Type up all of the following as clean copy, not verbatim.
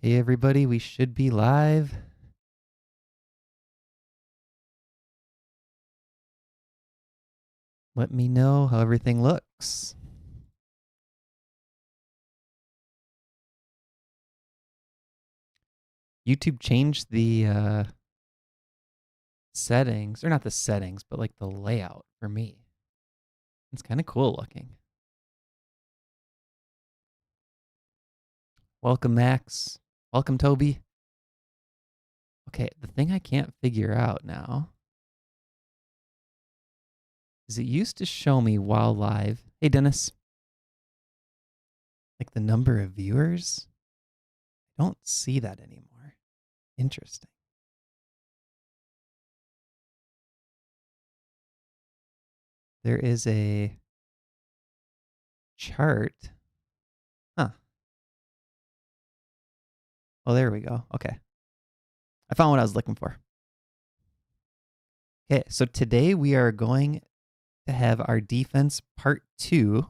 Hey everybody, we should be live. Let me know how everything looks. YouTube changed the settings, or not the settings, but like the layout for me. It's kind of cool looking. Welcome, Max. Welcome, Toby. Okay, the thing I can't figure out now is it used to show me while live. Hey, Dennis. Like the number of viewers. I don't see that anymore. Interesting. There is a chart. Huh. Oh, there we go. Okay. I found what I was looking for. Okay, so today we are going to have our defense part 2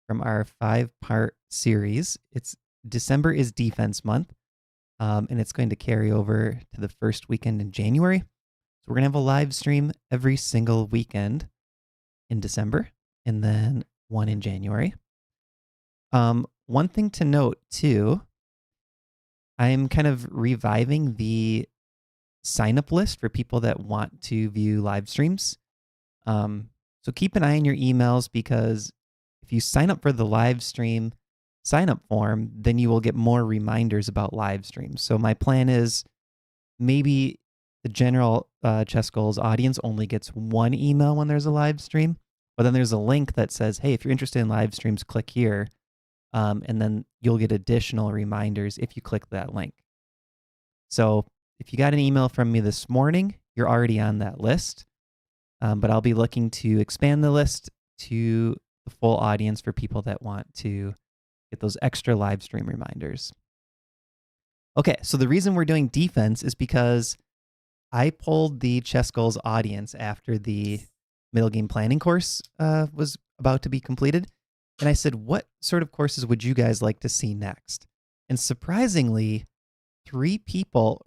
from our 5-part series. December is defense month, and it's going to carry over to the first weekend in January. So we're going to have a live stream every single weekend in December, and then one in January. One thing to note too, I'm kind of reviving the sign-up list for people that want to view live streams. So keep an eye on your emails, because if you sign up for the live stream sign-up form, then you will get more reminders about live streams. So my plan is maybe the general ChessGoals audience only gets one email when there's a live stream, but then there's a link that says, hey, if you're interested in live streams, click here. And then you'll get additional reminders if you click that link. So if you got an email from me this morning, you're already on that list. But I'll be looking to expand the list to the full audience for people that want to get those extra live stream reminders. Okay, so the reason we're doing defense is because I polled the ChessGoals audience after the middle game planning course was about to be completed. And I said, what sort of courses would you guys like to see next? And surprisingly, 3 people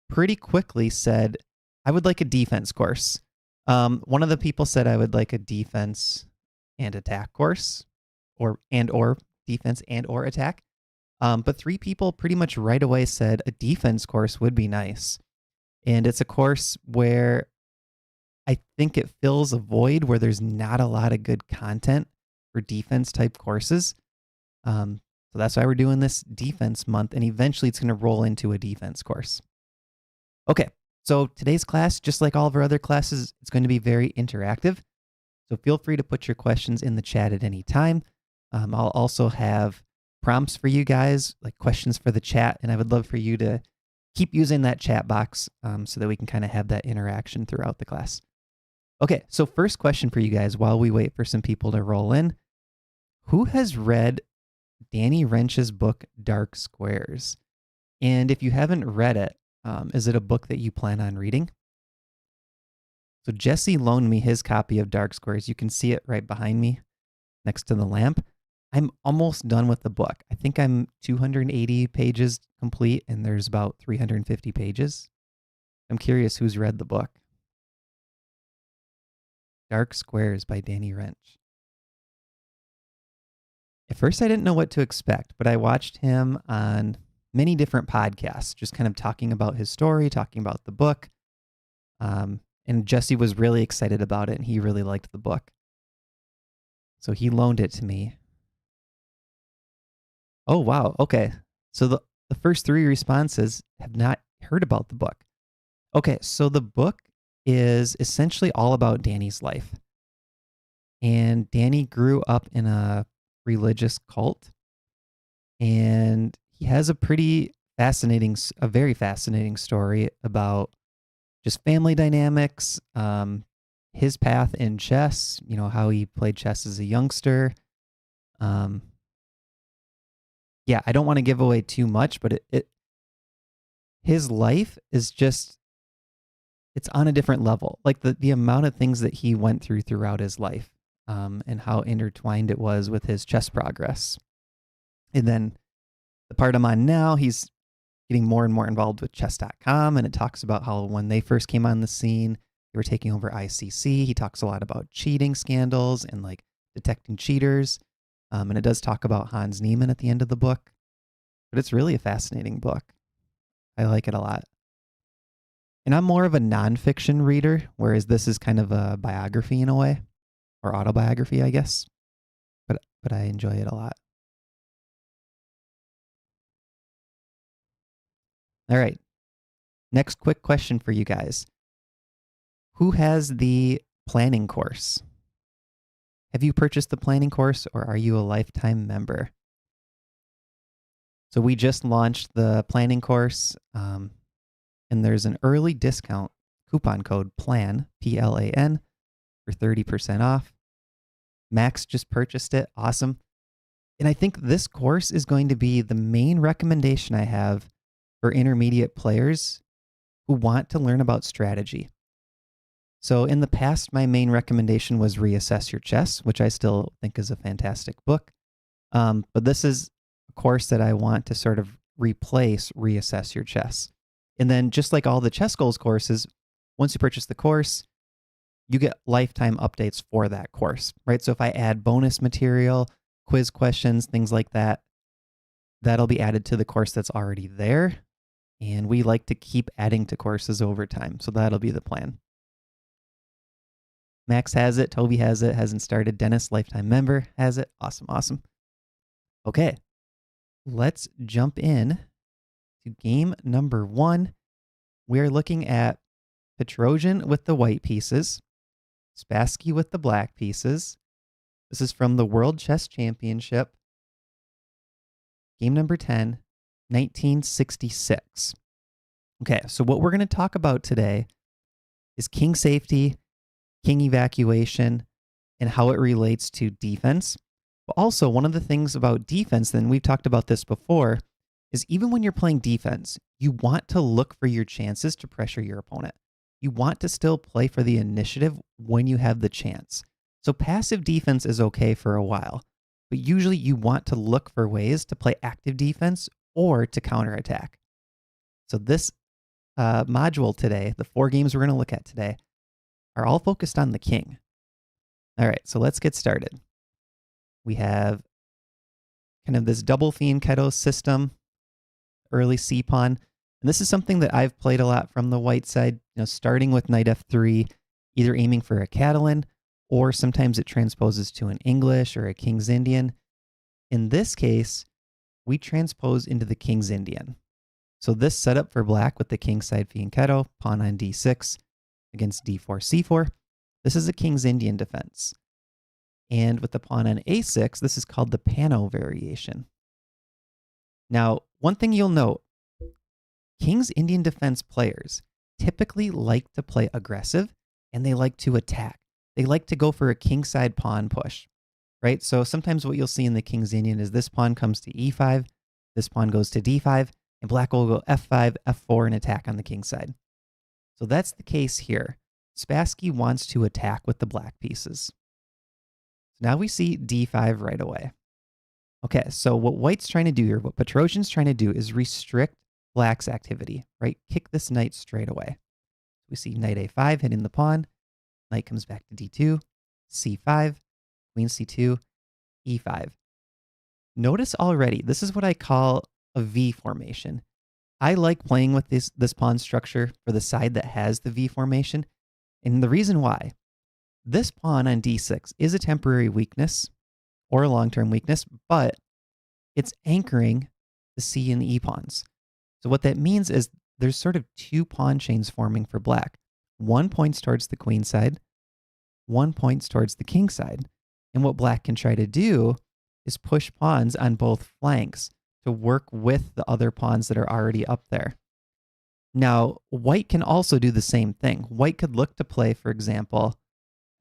pretty quickly said, I would like a defense course. One of the people said I would like a defense and attack course, or defense and or attack. But 3 people pretty much right away said a defense course would be nice. And it's a course where I think it fills a void where there's not a lot of good content for defense type courses. So that's why we're doing this defense month, and eventually it's going to roll into a defense course. Okay, so today's class, just like all of our other classes, it's going to be very interactive. So feel free to put your questions in the chat at any time. I'll also have prompts for you guys, like questions for the chat, and I would love for you to keep using that chat box so that we can kind of have that interaction throughout the class. Okay, so first question for you guys while we wait for some people to roll in. Who has read Danny Wrench's book, Dark Squares? And if you haven't read it, is it a book that you plan on reading? So Jesse loaned me his copy of Dark Squares. You can see it right behind me next to the lamp. I'm almost done with the book. I think I'm 280 pages complete, and there's about 350 pages. I'm curious who's read the book. Dark Squares by Danny Wrench. At first, I didn't know what to expect, but I watched him on many different podcasts, just kind of talking about his story, talking about the book. And Jesse was really excited about it, and he really liked the book. So he loaned it to me. Oh, wow. Okay. So the first 3 responses have not heard about the book. Okay, so the book is essentially all about Danny's life. And Danny grew up in a religious cult, and he has a very fascinating story about just family dynamics, his path in chess, how he played chess as a youngster. Yeah, I don't want to give away too much, but his life is just, it's on a different level. Like the amount of things that he went throughout his life, and how intertwined it was with his chess progress. And then the part I'm on now, he's getting more and more involved with chess.com, and it talks about how when they first came on the scene, they were taking over ICC. He talks a lot about cheating scandals and like detecting cheaters. And it does talk about Hans Niemann at the end of the book. But it's really a fascinating book. I like it a lot. And I'm more of a nonfiction reader, whereas this is kind of a biography in a way, or autobiography, I guess. But I enjoy it a lot. All right. Next quick question for you guys. Who has the planning course? Have you purchased the planning course, or are you a lifetime member? So we just launched the planning course, and there's an early discount coupon code PLAN, P-L-A-N, for 30% off. Max just purchased it. Awesome. And I think this course is going to be the main recommendation I have for intermediate players who want to learn about strategy. So in the past, my main recommendation was Reassess Your Chess, which I still think is a fantastic book. But this is a course that I want to sort of replace Reassess Your Chess. And then just like all the ChessGoals courses, once you purchase the course, you get lifetime updates for that course, right? So if I add bonus material, quiz questions, things like that, that'll be added to the course that's already there. And we like to keep adding to courses over time. So that'll be the plan. Max has it. Toby has it. Hasn't started. Dennis, lifetime member, has it. Awesome, awesome. Okay, let's jump in to game number 1. We're looking at Petrosian with the white pieces, Spassky with the black pieces. This is from the World Chess Championship. Game number 10, 1966. Okay, so what we're going to talk about today is king safety, king evacuation, and how it relates to defense. But also, one of the things about defense, and we've talked about this before, is even when you're playing defense, you want to look for your chances to pressure your opponent. You want to still play for the initiative when you have the chance. So passive defense is okay for a while, but usually you want to look for ways to play active defense or to counterattack. So this module today, the 4 games we're going to look at today, are all focused on the king. All right, so let's get started. We have kind of this double fianchetto system, early c-pawn. And this is something that I've played a lot from the white side, starting with knight f3, either aiming for a Catalan, or sometimes it transposes to an English or a King's Indian. In this case, we transpose into the King's Indian. So this setup for black with the kingside fianchetto, pawn on d6 against d4, c4, this is a King's Indian defense. And with the pawn on a6, this is called the Pano variation. Now, one thing you'll note, King's Indian defense players typically like to play aggressive and they like to attack. They like to go for a kingside pawn push, right? So sometimes what you'll see in the King's Indian is this pawn comes to e5, this pawn goes to d5, and black will go f5, f4, and attack on the king side. So that's the case here. Spassky wants to attack with the black pieces. Now we see d5 right away. Okay, so what white's trying to do here, what Petrosian's trying to do is restrict black's activity, right? Kick this knight straight away. We see knight a5 hitting the pawn. Knight comes back to d2, c5, queen c2, e5. Notice already, this is what I call a V formation. I like playing with this pawn structure for the side that has the V formation. And the reason why, this pawn on d6 is a temporary weakness or a long-term weakness, but it's anchoring the C and the E pawns. So what that means is there's sort of 2 pawn chains forming for black. One points towards the queen side, one points towards the king side. And what black can try to do is push pawns on both flanks to work with the other pawns that are already up there. Now, white can also do the same thing. White could look to play, for example,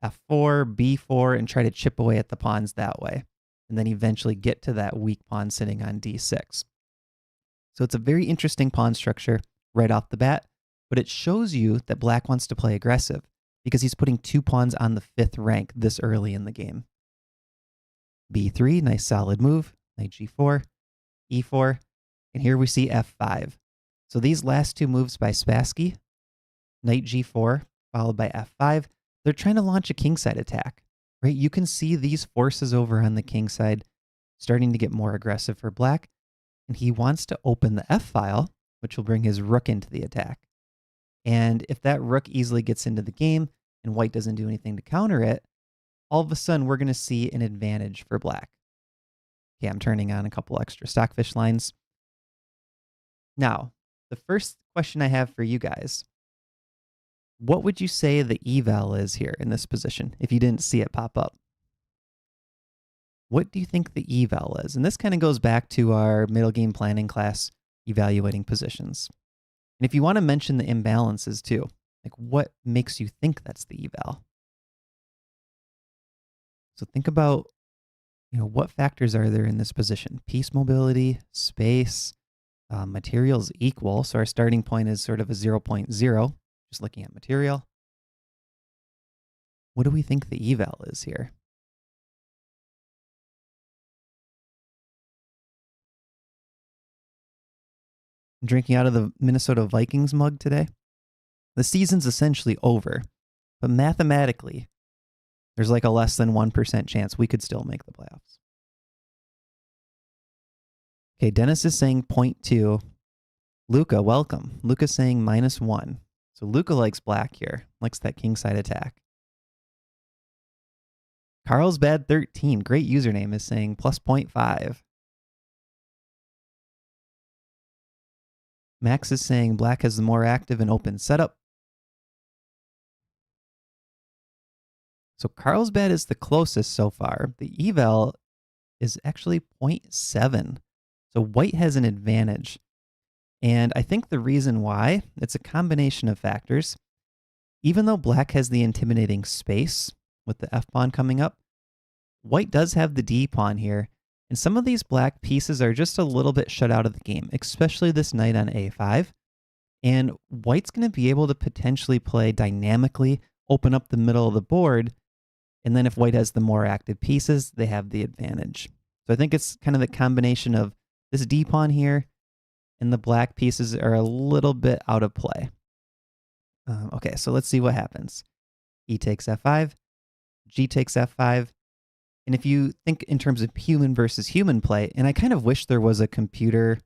f4, b4, and try to chip away at the pawns that way, and then eventually get to that weak pawn sitting on d6. So it's a very interesting pawn structure right off the bat, but it shows you that black wants to play aggressive because he's putting 2 pawns on the 5th rank this early in the game. b3, nice solid move, knight g4, e4, and here we see f5. So these last two moves by Spassky, knight g4 followed by f5, they're trying to launch a kingside attack, right? You can see these forces over on the kingside starting to get more aggressive for black, and he wants to open the f file, which will bring his rook into the attack. And if that rook easily gets into the game and white doesn't do anything to counter it, all of a sudden we're going to see an advantage for black. Okay, I'm turning on a couple extra stockfish lines. Now, the first question I have for you guys, what would you say the eval is here in this position if you didn't see it pop up? What do you think the eval is? And this kind of goes back to our middle game planning class evaluating positions. And if you want to mention the imbalances too, like what makes you think that's the eval? So think about, what factors are there in this position? Piece mobility, space, materials equal. So our starting point is sort of a 0.0, just looking at material. What do we think the eval is here? I'm drinking out of the Minnesota Vikings mug today. The season's essentially over, but mathematically, there's like a less than 1% chance we could still make the playoffs. Okay, Dennis is saying 0.2. Luca, welcome. Luca's saying -1. So Luca likes black here, likes that kingside attack. Carlsbad13, great username, is saying +0.5. Max is saying black has the more active and open setup. So Carlsbad is the closest so far. The eval is actually 0.7. So white has an advantage. And I think the reason why, it's a combination of factors. Even though black has the intimidating space with the f-pawn coming up, white does have the d-pawn here. And some of these black pieces are just a little bit shut out of the game, especially this knight on a5. And white's going to be able to potentially play dynamically, open up the middle of the board. And then if white has the more active pieces, they have the advantage. So I think it's kind of the combination of this d-pawn here and the black pieces are a little bit out of play. Okay, so let's see what happens. E takes f5, G takes f5. And if you think in terms of human versus human play, and I kind of wish there was a computer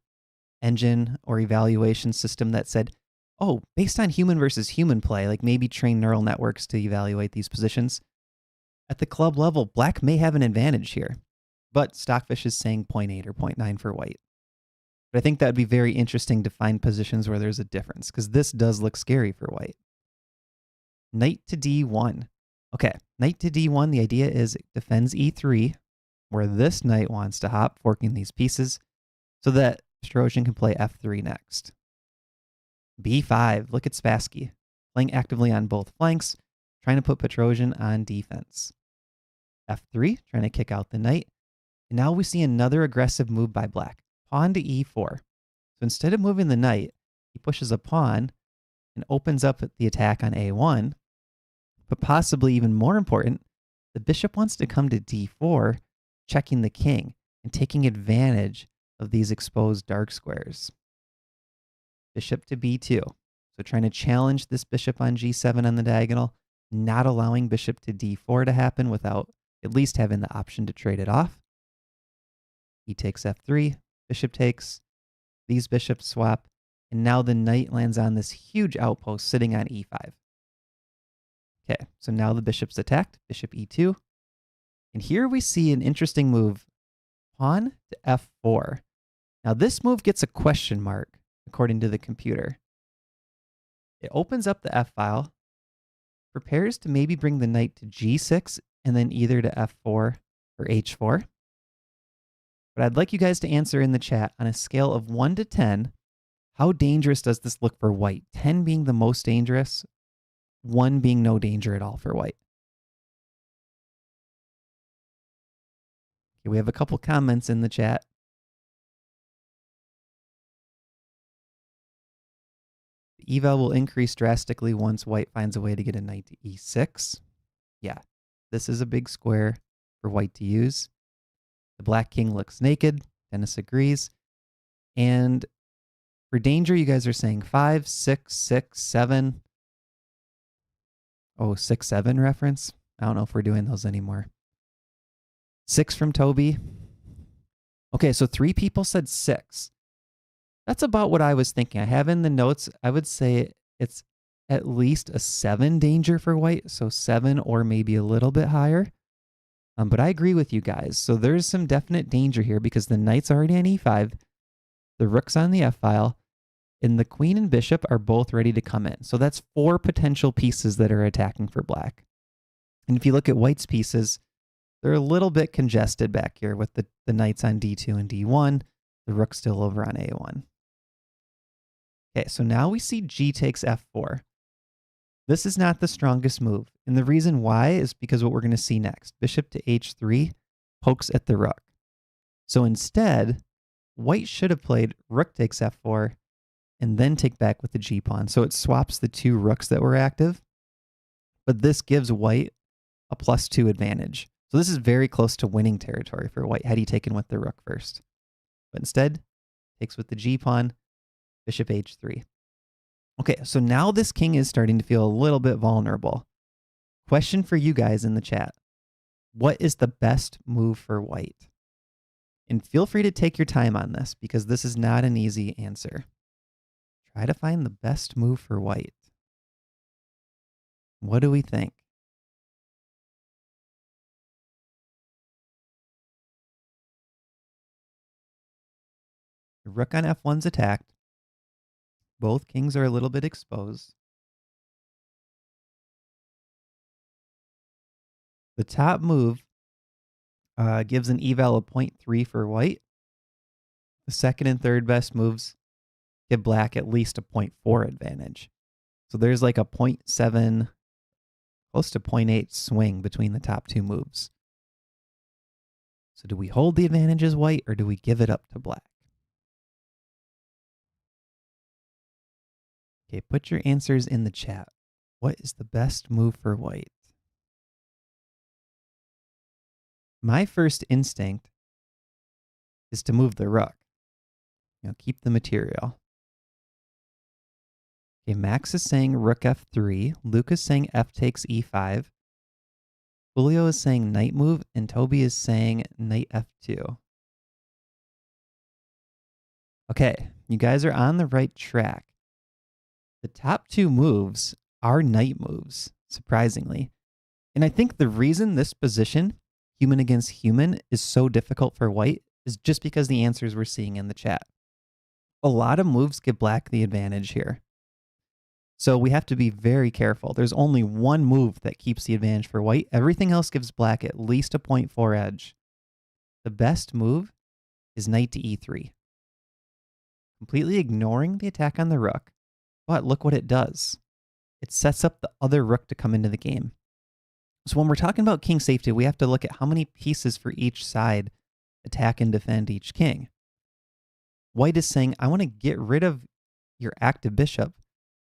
engine or evaluation system that said, oh, based on human versus human play, like maybe train neural networks to evaluate these positions. At the club level, black may have an advantage here, but Stockfish is saying 0.8 or 0.9 for white. But I think that would be very interesting to find positions where there's a difference, because this does look scary for white. Knight to d1. Okay, knight to d1, the idea is it defends e3, where this knight wants to hop, forking these pieces, so that Petrosian can play f3 next. b5, look at Spassky, playing actively on both flanks, trying to put Petrosian on defense. f3, trying to kick out the knight. And now we see another aggressive move by black, pawn to e4. So instead of moving the knight, he pushes a pawn and opens up the attack on a1. But possibly even more important, the bishop wants to come to d4, checking the king and taking advantage of these exposed dark squares. Bishop to b2. So trying to challenge this bishop on g7 on the diagonal, not allowing bishop to d4 to happen without at least having the option to trade it off. He takes f3, bishop takes, these bishops swap, and now the knight lands on this huge outpost sitting on e5. Okay, so now the bishop's attacked, bishop e2. And here we see an interesting move, pawn to f4. Now this move gets a question mark, according to the computer. It opens up the f-file, prepares to maybe bring the knight to g6, and then either to f4 or h4. But I'd like you guys to answer in the chat on a scale of 1 to 10, how dangerous does this look for white? 10 being the most dangerous, 1 being no danger at all for white. Okay, we have a couple comments in the chat. The eval will increase drastically once white finds a way to get a knight to e6. Yeah, this is a big square for white to use. The black king looks naked. Dennis agrees. And For danger, you guys are saying 5, 6, 6, 7. Oh, 6, 7 reference. I don't know if we're doing those anymore. 6 from Toby. Okay, so 3 people said 6. That's about what I was thinking. I have in the notes, I would say it's at least a 7 danger for white, so 7 or maybe a little bit higher. But I agree with you guys. So there's some definite danger here because the knight's already on e5, the rook's on the f-file, and the queen and bishop are both ready to come in. So that's 4 potential pieces that are attacking for black. And if you look at white's pieces, they're a little bit congested back here with the knights on d2 and d1, the rook still over on a1. Okay, so now we see g takes f4. This is not the strongest move, and the reason why is because what we're going to see next. Bishop to h3 pokes at the rook. So instead, white should have played rook takes f4 and then take back with the g-pawn. So it swaps the 2 rooks that were active, but this gives white a +2 advantage. So this is very close to winning territory for white had he taken with the rook first. But instead, takes with the g-pawn, bishop h3. Okay, so now this king is starting to feel a little bit vulnerable. Question for you guys in the chat. What is the best move for white? And feel free to take your time on this because this is not an easy answer. Try to find the best move for white. What do we think? The rook on f1's attacked. Both kings are a little bit exposed. The top move gives an eval of 0.3 for white. The second and third best moves give black at least a 0.4 advantage. So there's like a 0.7, close to 0.8 swing between the top 2 moves. So do we hold the advantage as white or do we give it up to black? Okay, put your answers in the chat. What is the best move for white? My first instinct is to move the rook. Keep the material. Okay, Max is saying rook f3. Luke is saying f takes e5. Julio is saying knight move, and Toby is saying knight f2. Okay, you guys are on the right track. The top 2 moves are knight moves, surprisingly. And I think the reason this position, human against human, is so difficult for white is just because the answers we're seeing in the chat. A lot of moves give black the advantage here. So we have to be very careful. There's only one move that keeps the advantage for white. Everything else gives black at least a 0.4 edge. The best move is knight to e3. Completely ignoring the attack on the rook. But look what it does. It sets up the other rook to come into the game. So when we're talking about king safety, we have to look at how many pieces for each side attack and defend each king. White is saying, I want to get rid of your active bishop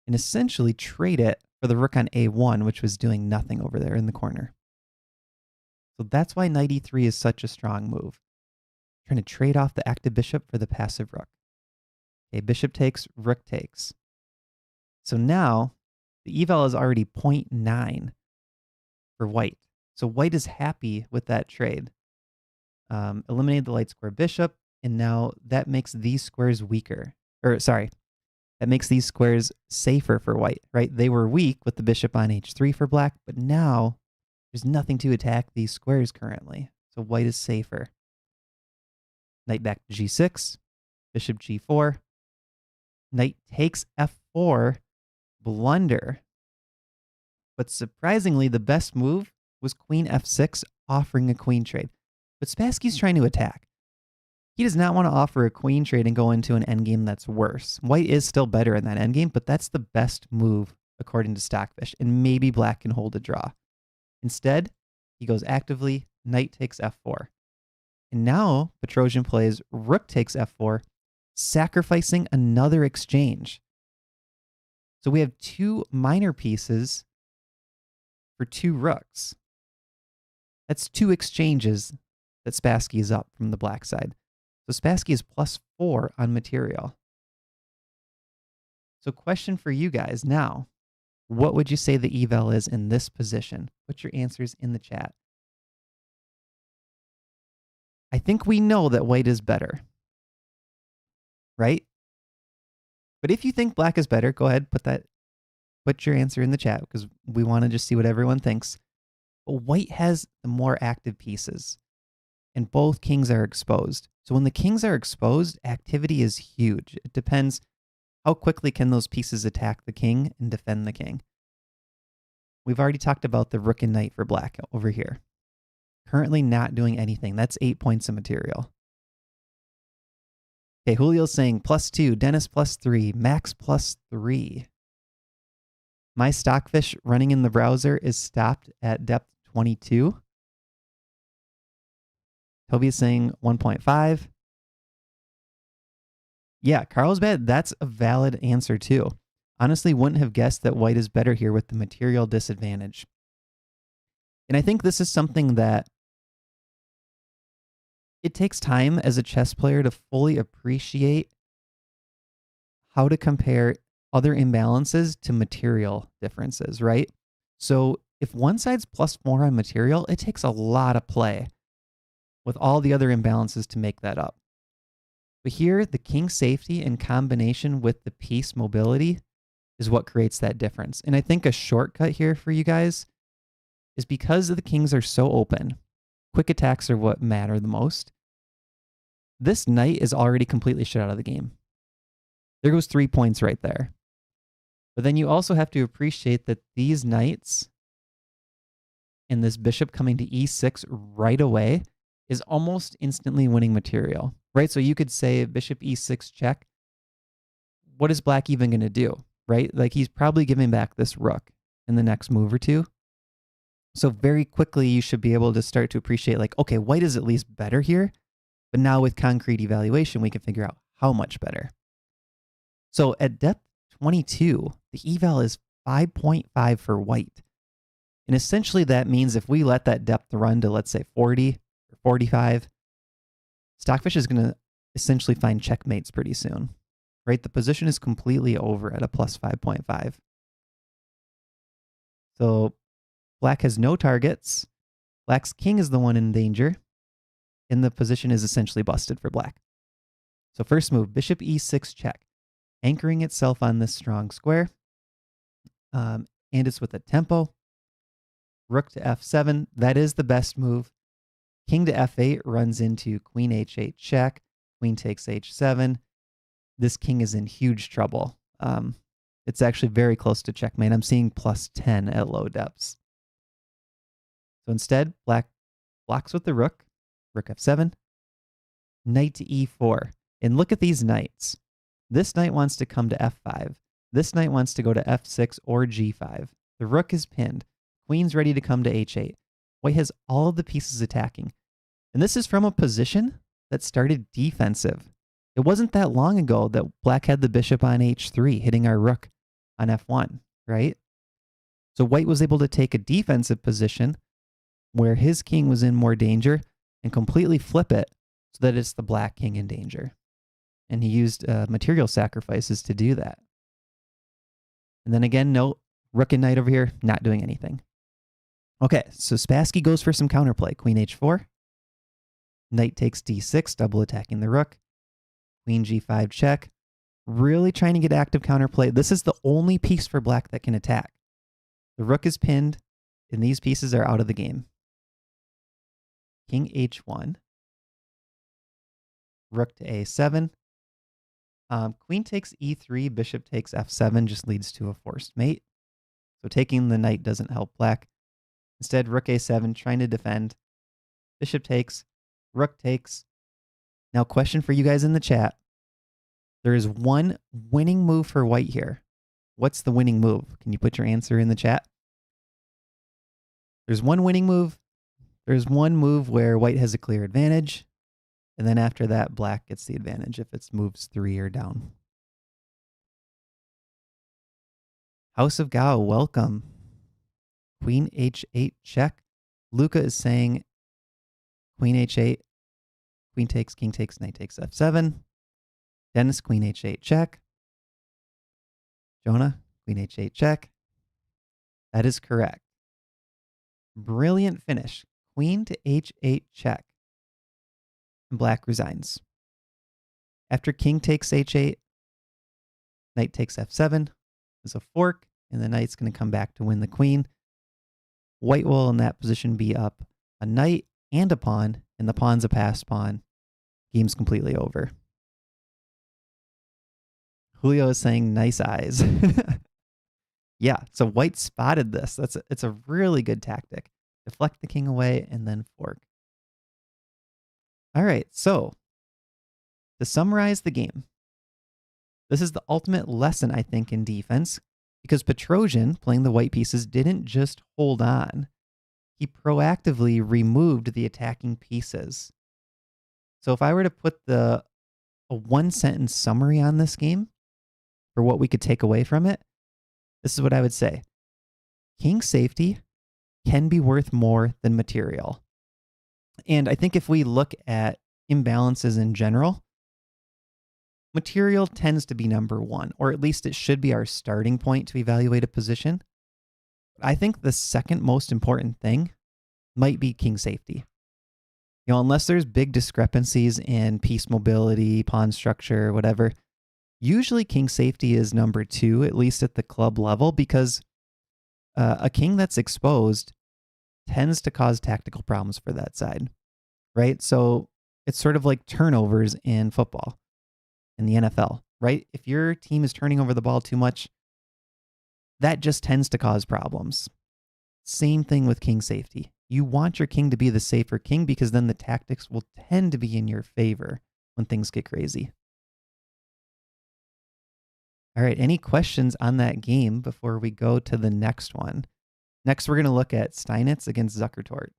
and essentially trade it for the rook on a1, which was doing nothing over there in the corner. So that's why knight e3 is such a strong move. Trying to trade off the active bishop for the passive rook. Okay, bishop takes, rook takes. So now the eval is already 0.9 for white. So white is happy with that trade. Eliminated the light square bishop, and now that makes these squares weaker. That makes these squares safer for white, right? They were weak with the bishop on h3 for black, but now there's nothing to attack these squares currently. So white is safer. Knight back to g6, bishop g4. Knight takes f4, blunder. But surprisingly, the best move was queen f6, offering a queen trade. But Spassky's trying to attack. He does not want to offer a queen trade and go into an endgame that's worse. White is still better in that endgame, but that's the best move according to Stockfish, and maybe black can hold a draw. Instead, he goes actively, knight takes f4. And now Petrosian plays rook takes f4, sacrificing another exchange. So we have 2 minor pieces for 2 rooks. That's 2 exchanges that Spassky is up from the black side. So Spassky is +4 on material. So question for you guys now. What would you say the eval is in this position? Put your answers in the chat. I think we know that white is better, right? But if you think black is better, go ahead, put your answer in the chat because we want to just see what everyone thinks. But white has the more active pieces, and both kings are exposed. So when the kings are exposed, activity is huge. It depends how quickly can those pieces attack the king and defend the king. We've already talked about the rook and knight for black over here. Currently not doing anything. That's 8 points of material. Okay, Julio's saying +2, Dennis +3, Max +3. My stockfish running in the browser is stopped at depth 22. Toby is saying 1.5. Yeah, Carlsbad, that's a valid answer too. Honestly, wouldn't have guessed that white is better here with the material disadvantage. And I think this is something that it takes time as a chess player to fully appreciate how to compare other imbalances to material differences, right? So if one side's +4 on material, it takes a lot of play with all the other imbalances to make that up. But here, the king safety in combination with the piece mobility is what creates that difference. And I think a shortcut here for you guys is because the kings are so open, quick attacks are what matter the most. This knight is already completely shut out of the game. There goes 3 points right there. But then you also have to appreciate that these knights and this bishop coming to e6 right away is almost instantly winning material, right? So you could say bishop e6 check. What is black even going to do, right? Like he's probably giving back this rook in the next move or two. So very quickly you should be able to start to appreciate like, okay, white is at least better here. But now with concrete evaluation, we can figure out how much better. So at depth 22, the eval is 5.5 for white. And essentially that means if we let that depth run to, let's say, 40 or 45, Stockfish is going to essentially find checkmates pretty soon, right? The position is completely over at a plus 5.5. So black has no targets. Black's king is the one in danger. And the position is essentially busted for black. So first move, bishop e6 check, anchoring itself on this strong square. And it's with a tempo. Rook to f7, that is the best move. King to f8 runs into queen h8 check. Queen takes h7. This king is in huge trouble. It's actually very close to checkmate. I'm seeing +10 at low depths. So instead, black blocks with the rook. Rook f7, knight to e4. And look at these knights. This knight wants to come to f5. This knight wants to go to f6 or g5. The rook is pinned. Queen's ready to come to h8. White has all of the pieces attacking. And this is from a position that started defensive. It wasn't that long ago that black had the bishop on h3, hitting our rook on f1, right? So white was able to take a defensive position where his king was in more danger and completely flip it so that it's the black king in danger. And he used material sacrifices to do that. And then again, note, rook and knight over here, not doing anything. Okay, so Spassky goes for some counterplay. Queen h4. Knight takes d6, double attacking the rook. Queen g5 check. Really trying to get active counterplay. This is the only piece for black that can attack. The rook is pinned, and these pieces are out of the game. King h1. Rook to a7. Queen takes e3, bishop takes f7 just leads to a forced mate. So taking the knight doesn't help black. Instead, rook a7, trying to defend. Bishop takes, rook takes. Now, question for you guys in the chat. There is one winning move for white here. What's the winning move? Can you put your answer in the chat? There's one winning move. There's one move where white has a clear advantage. And then after that, black gets the advantage if it's moves 3 or down. House of Gao, welcome. Queen h8 check. Luca is saying queen h8, queen takes, king takes, knight takes f7. Dennis, queen h8 check. Jonah, queen h8 check. That is correct. Brilliant finish. Queen to h8 check. And black resigns. After king takes h8, knight takes f7. There's a fork, and the knight's going to come back to win the queen. White will in that position be up a knight and a pawn, and the pawn's a passed pawn. Game's completely over. Julio is saying nice eyes. Yeah, so white spotted this. It's a really good tactic. Deflect the king away and then fork. All right, so to summarize the game, this is the ultimate lesson, I think, in defense, because Petrosian, playing the white pieces, didn't just hold on. He proactively removed the attacking pieces. So if I were to put a one-sentence summary on this game for what we could take away from it, this is what I would say. King safety can be worth more than material. And I think if we look at imbalances in general, material tends to be number one, or at least it should be our starting point to evaluate a position. I think the second most important thing might be king safety. You know, unless there's big discrepancies in piece mobility, pawn structure, whatever, usually king safety is number two, at least at the club level, because a king that's exposed tends to cause tactical problems for that side, right? So it's sort of like turnovers in football, in the NFL, right? If your team is turning over the ball too much, that just tends to cause problems. Same thing with king safety. You want your king to be the safer king because then the tactics will tend to be in your favor when things get crazy. All right, any questions on that game before we go to the next one? Next, we're going to look at Steinitz against Zukertort.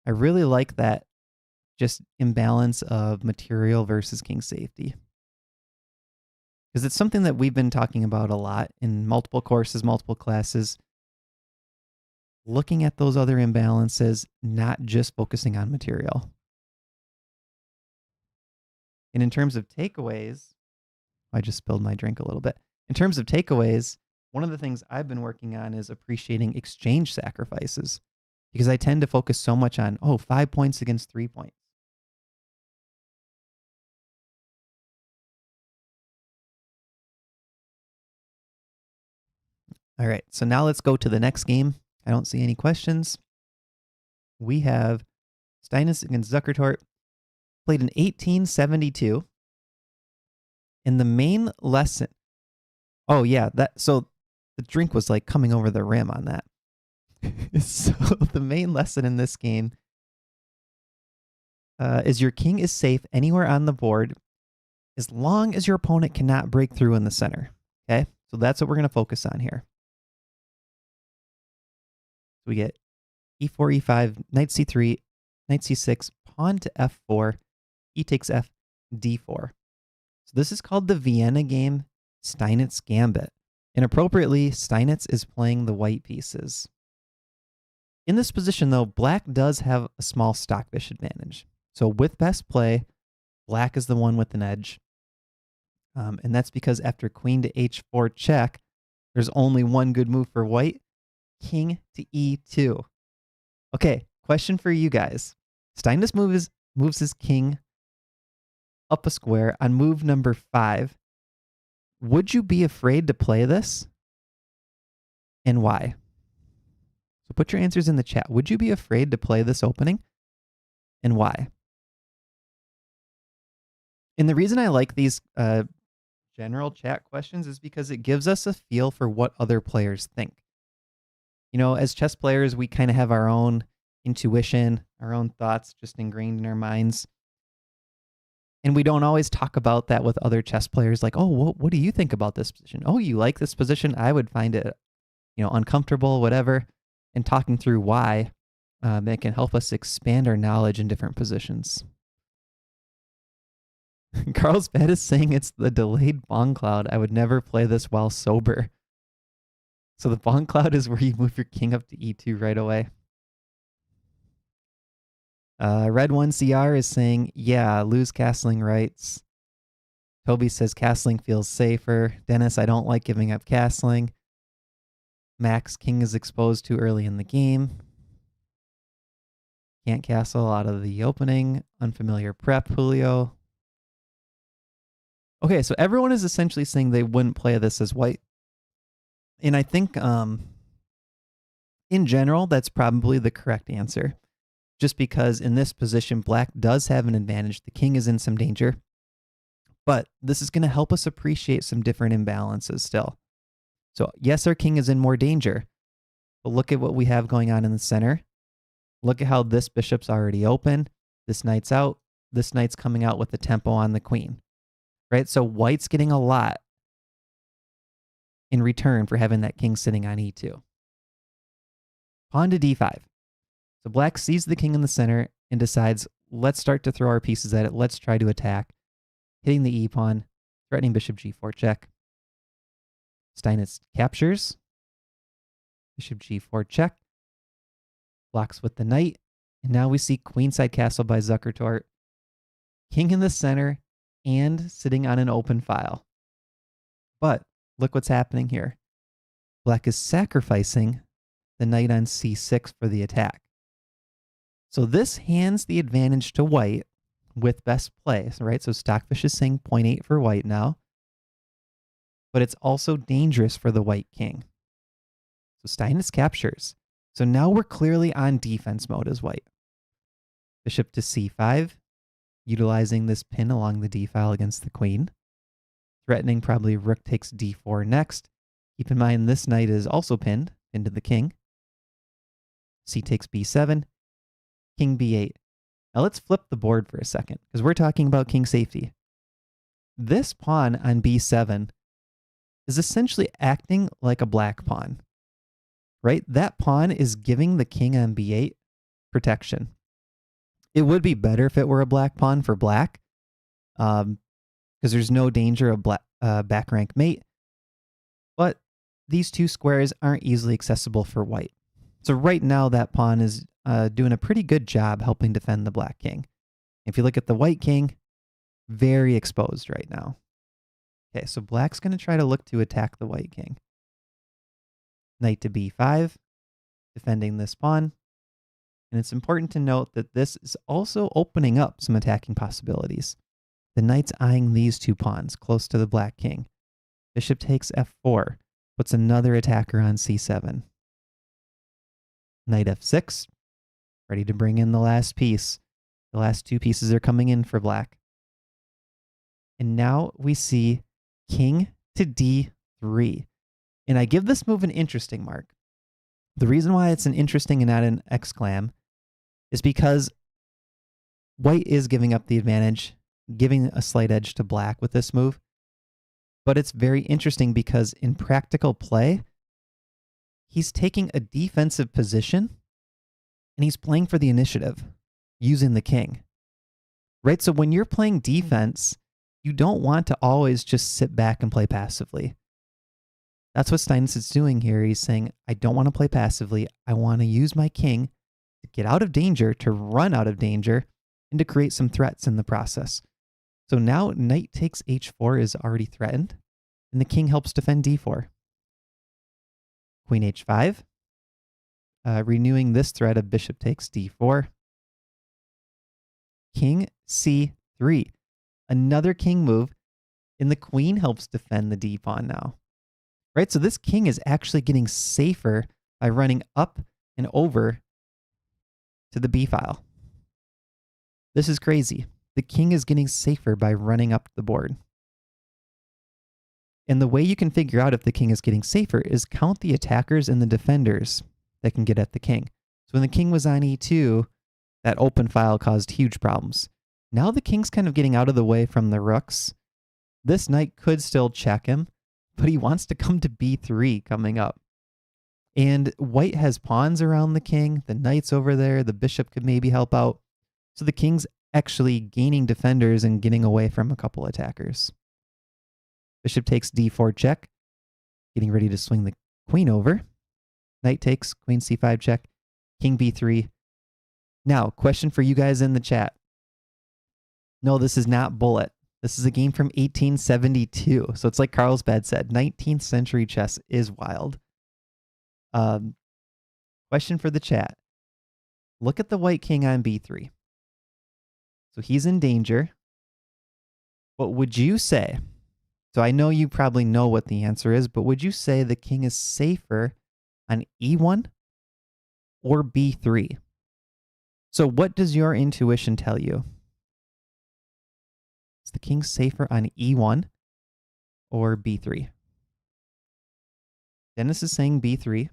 I really like that just imbalance of material versus king safety, because it's something that we've been talking about a lot in multiple courses, multiple classes, looking at those other imbalances, not just focusing on material. And in terms of takeaways, I just spilled my drink a little bit. In terms of takeaways, one of the things I've been working on is appreciating exchange sacrifices, because I tend to focus so much on, 5 points against 3 points. All right, so now let's go to the next game. I don't see any questions. We have Steinitz against Zukertort, played in 1872. In the main lesson, so the drink was like coming over the rim on that. So the main lesson in this game is your king is safe anywhere on the board as long as your opponent cannot break through in the center. Okay, so that's what we're going to focus on here. So we get e4, e5, knight c3, knight c6, pawn to f4, e takes f, d4. So this is called the Vienna game, Steinitz Gambit. And appropriately, Steinitz is playing the white pieces. In this position, though, black does have a small stockfish advantage. So with best play, black is the one with an edge. And that's because after queen to h4 check, there's only one good move for white, king to e2. Okay, question for you guys. Steinitz moves his king up a square on move number 5. Would you be afraid to play this? And why? So put your answers in the chat. Would you be afraid to play this opening? And why? And the reason I like these general chat questions is because it gives us a feel for what other players think. You know, as chess players, we kind of have our own intuition, our own thoughts just ingrained in our minds. And we don't always talk about that with other chess players, like, what do you think about this position? Oh, you like this position? I would find it, uncomfortable, whatever. And talking through why, it can help us expand our knowledge in different positions. Carlsbad is saying it's the delayed Bong Cloud. I would never play this while sober. So the Bong Cloud is where you move your king up to e2 right away. Red 1CR is saying, yeah, lose castling rights. Toby says castling feels safer. Dennis, I don't like giving up castling. Max, king is exposed too early in the game. Can't castle out of the opening. Unfamiliar prep, Julio. Okay, so everyone is essentially saying they wouldn't play this as white. And I think in general, that's probably the correct answer. Just because in this position, black does have an advantage. The king is in some danger. But this is going to help us appreciate some different imbalances still. So yes, our king is in more danger. But look at what we have going on in the center. Look at how this bishop's already open. This knight's out. This knight's coming out with the tempo on the queen. Right? So white's getting a lot in return for having that king sitting on e2. Pawn to d5. So black sees the king in the center and decides, let's start to throw our pieces at it. Let's try to attack. Hitting the e-pawn, threatening bishop g4 check. Steinitz captures. Bishop g4 check. Blocks with the knight. And now we see queenside castle by Zukertort. King in the center and sitting on an open file. But look what's happening here. Black is sacrificing the knight on c6 for the attack. So this hands the advantage to white with best play, right? So Stockfish is saying 0.8 for white now. But it's also dangerous for the white king. So Steinitz captures. So now we're clearly on defense mode as white. Bishop to c5, utilizing this pin along the d file against the queen. Threatening probably rook takes d4 next. Keep in mind this knight is also pinned to the king. C takes b7, king b8. Now let's flip the board for a second because we're talking about king safety. This pawn on b7 is essentially acting like a black pawn, right? That pawn is giving the king on b8 protection. It would be better if it were a black pawn for black because there's no danger of back rank mate, but these two squares aren't easily accessible for white. So right now that pawn is doing a pretty good job helping defend the black king. If you look at the white king, very exposed right now. Okay, so black's going to try to look to attack the white king. Knight to b5, defending this pawn. And it's important to note that this is also opening up some attacking possibilities. The knight's eyeing these two pawns close to the black king. Bishop takes f4, puts another attacker on c7. Knight f6, ready to bring in the last piece. The last two pieces are coming in for black. And now we see king to d3. And I give this move an interesting mark. The reason why it's an interesting and not an exclam is because white is giving up the advantage, giving a slight edge to black with this move. But it's very interesting because in practical play, he's taking a defensive position and he's playing for the initiative using the king, right? So when you're playing defense, you don't want to always just sit back and play passively. That's what Steinitz is doing here. He's saying, I don't want to play passively. I want to use my king to get out of danger, to run out of danger, and to create some threats in the process. So now knight takes h4 is already threatened, and the king helps defend d4. Queen h5, renewing this threat of bishop takes d4. King c3, another king move, and the queen helps defend the d pawn now. Right, so this king is actually getting safer by running up and over to the b file. This is crazy. The king is getting safer by running up the board. And the way you can figure out if the king is getting safer is count the attackers and the defenders that can get at the king. So when the king was on e2, that open file caused huge problems. Now the king's kind of getting out of the way from the rooks. This knight could still check him, but he wants to come to b3 coming up. And white has pawns around the king. The knight's over there. The bishop could maybe help out. So the king's actually gaining defenders and getting away from a couple attackers. Bishop takes d4 check, getting ready to swing the queen over. Knight takes, queen c5 check, king b3. Now, question for you guys in the chat. No, this is not Bullet. This is a game from 1872. So it's like Carlsbad said, 19th century chess is wild. Question for the chat. Look at the white king on b3. So he's in danger. What would you say? So I know you probably know what the answer is, but would you say the king is safer on e1 or b3? So what does your intuition tell you? Is the king safer on e1 or b3? Dennis is saying b3.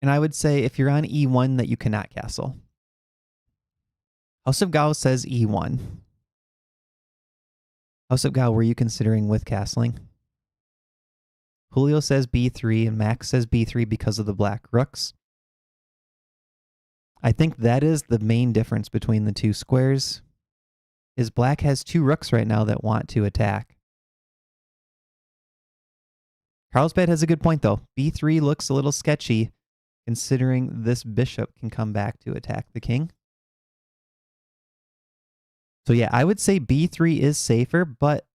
And I would say if you're on e1 that you cannot castle. House of Gao says e1. House of Gao, were you considering with castling? Julio says b3 and Max says b3 because of the black rooks. I think that is the main difference between the two squares, is black has two rooks right now that want to attack. Carlsbad has a good point though. b3 looks a little sketchy considering this bishop can come back to attack the king. So yeah, I would say b3 is safer, but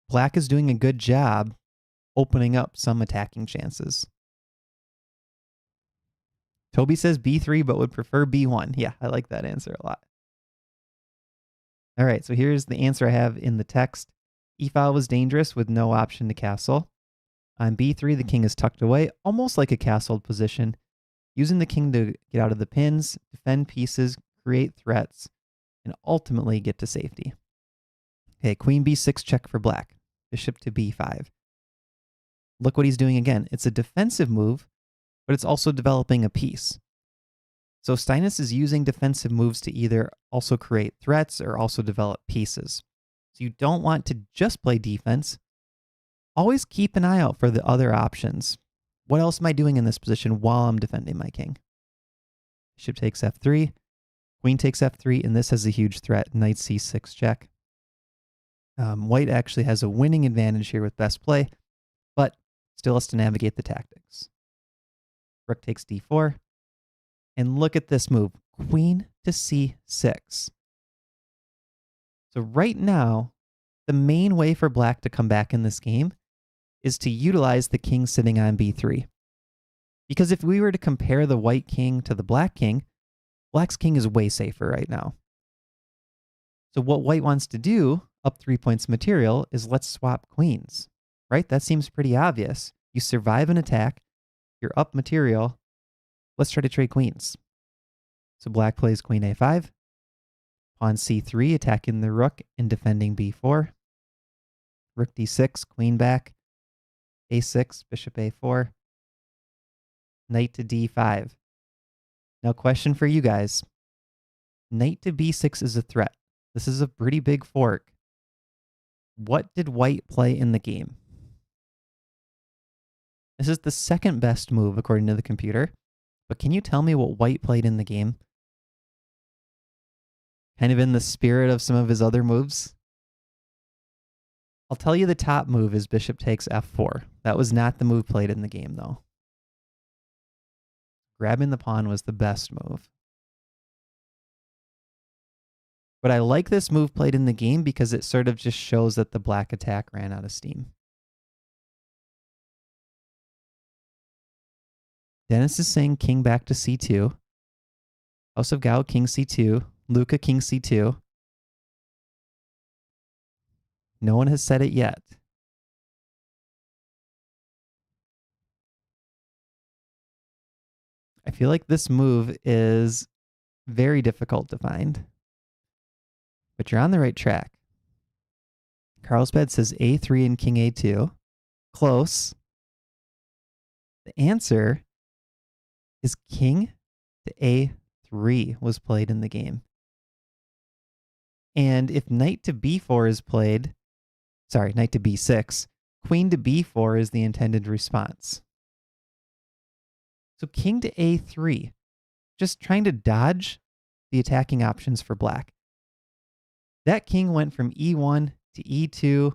black is doing a good job opening up some attacking chances. Toby says b3, but would prefer b1. Yeah, I like that answer a lot. All right, so here's the answer I have in the text. E-file was dangerous with no option to castle. On b3, the king is tucked away, almost like a castled position, using the king to get out of the pins, defend pieces, create threats, and ultimately get to safety. Okay, queen b6 check for black. Bishop to b5. Look what he's doing again. It's a defensive move, but it's also developing a piece. So Steinitz is using defensive moves to either also create threats or also develop pieces. So you don't want to just play defense. Always keep an eye out for the other options. What else am I doing in this position while I'm defending my king? Bishop takes f3. Queen takes f3, and this has a huge threat. Knight c6 check. White actually has a winning advantage here with best play, but still has to navigate the tactics. Rook takes d4. And look at this move. Queen to c6. So right now, the main way for black to come back in this game is to utilize the king sitting on b3. Because if we were to compare the white king to the black king, black's king is way safer right now. So what white wants to do, up 3 points material, is let's swap queens, right? That seems pretty obvious. You survive an attack, you're up material, let's try to trade queens. So black plays queen a5, pawn c3, attacking the rook and defending b4, rook d6, queen back, a6, bishop a4, knight to d5. Now question for you guys. Knight to b6 is a threat. This is a pretty big fork. What did white play in the game? This is the second best move according to the computer. But can you tell me what white played in the game? Kind of in the spirit of some of his other moves. I'll tell you the top move is bishop takes f4. That was not the move played in the game, though. Grabbing the pawn was the best move. But I like this move played in the game because it sort of just shows that the black attack ran out of steam. Dennis is saying king back to c2. House of Gao, king c2. Luca, king c2. No one has said it yet. I feel like this move is very difficult to find. But you're on the right track. Carlsbad says a3 and king a2. Close. The answer is king to a3 was played in the game. And if knight to b4 is played, sorry, knight to b6, queen to b4 is the intended response. So king to a3, just trying to dodge the attacking options for black. That king went from e1 to e2,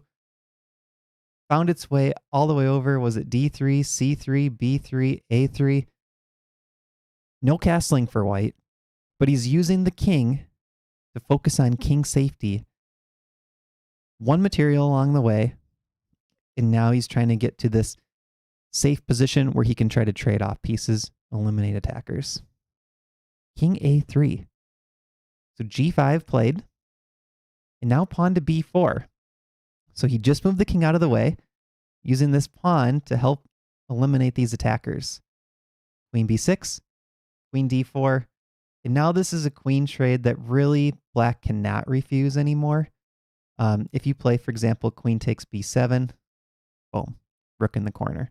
found its way all the way over. Was it d3, c3, b3, a3? No castling for white, but he's using the king to focus on king safety. One material along the way, and now he's trying to get to this safe position where he can try to trade off pieces, eliminate attackers. King a3. So g5 played, and now pawn to b4. So he just moved the king out of the way, using this pawn to help eliminate these attackers. Queen b6, queen d4, and now this is a queen trade that really black cannot refuse anymore. If you play, for example, queen takes b7, boom, rook in the corner.